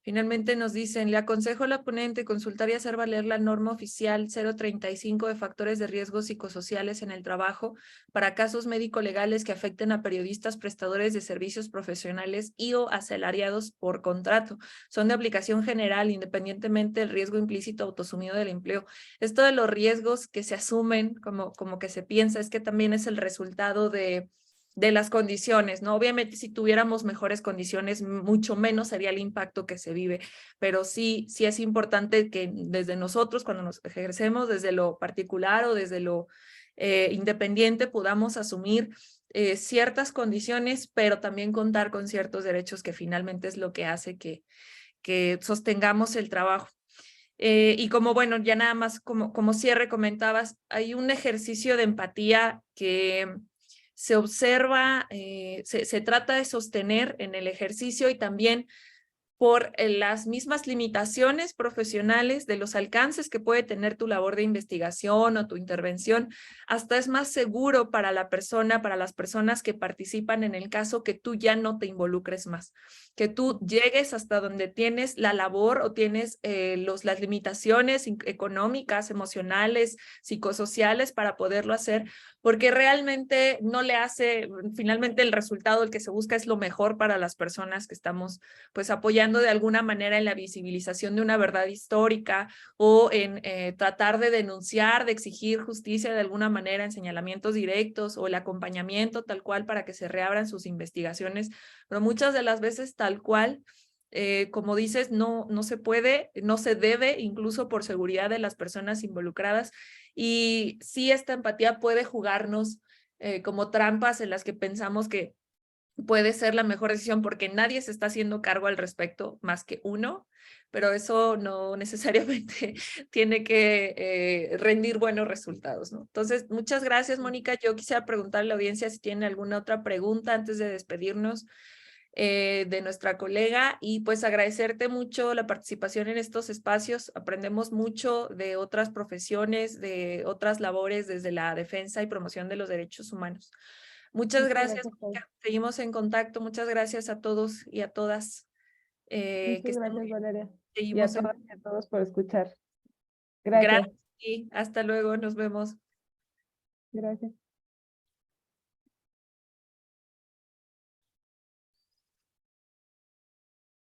Finalmente nos dicen, le aconsejo a la ponente consultar y hacer valer la norma oficial 035 de factores de riesgo psicosociales en el trabajo para casos médico-legales que afecten a periodistas, prestadores de servicios profesionales y o asalariados por contrato. Son de aplicación general, independientemente del riesgo implícito autoasumido del empleo. Esto de los riesgos que se asumen, como que se piensa, es que también es el resultado de las condiciones, ¿no? Obviamente si tuviéramos mejores condiciones, mucho menos sería el impacto que se vive, pero sí es importante que desde nosotros, cuando nos ejercemos desde lo particular o desde lo independiente, podamos asumir ciertas condiciones, pero también contar con ciertos derechos que finalmente es lo que hace que sostengamos el trabajo. Y como, bueno, ya nada más como cierre comentabas, hay un ejercicio de empatía que se observa, se trata de sostener en el ejercicio y también por las mismas limitaciones profesionales de los alcances que puede tener tu labor de investigación o tu intervención. Hasta es más seguro para la persona, para las personas que participan en el caso, que tú ya no te involucres más, que tú llegues hasta donde tienes la labor o tienes las limitaciones económicas, emocionales, psicosociales para poderlo hacer, porque realmente no le hace, finalmente el resultado, el que se busca es lo mejor para las personas que estamos pues apoyando de alguna manera en la visibilización de una verdad histórica o en tratar de denunciar, de exigir justicia de alguna manera en señalamientos directos o el acompañamiento tal cual para que se reabran sus investigaciones, pero muchas de las veces tal cual, como dices, no se puede, no se debe, incluso por seguridad de las personas involucradas, y sí esta empatía puede jugarnos como trampas en las que pensamos que puede ser la mejor decisión porque nadie se está haciendo cargo al respecto más que uno, pero eso no necesariamente tiene que rendir buenos resultados, ¿no? Entonces, muchas gracias, Mónica. Yo quisiera preguntarle a la audiencia si tiene alguna otra pregunta antes de despedirnos de nuestra colega, y pues agradecerte mucho la participación en estos espacios. Aprendemos mucho de otras profesiones, de otras labores desde la defensa y promoción de los derechos humanos. Muchas gracias, Mónica. Seguimos en contacto. Muchas gracias a todos y a todas. Que
Muchas
estén muy
gracias,
bien.
Valeria. Y
Seguimos
a todas y a todos por escuchar.
Gracias
Gracias.
y hasta luego. Nos vemos.
Gracias.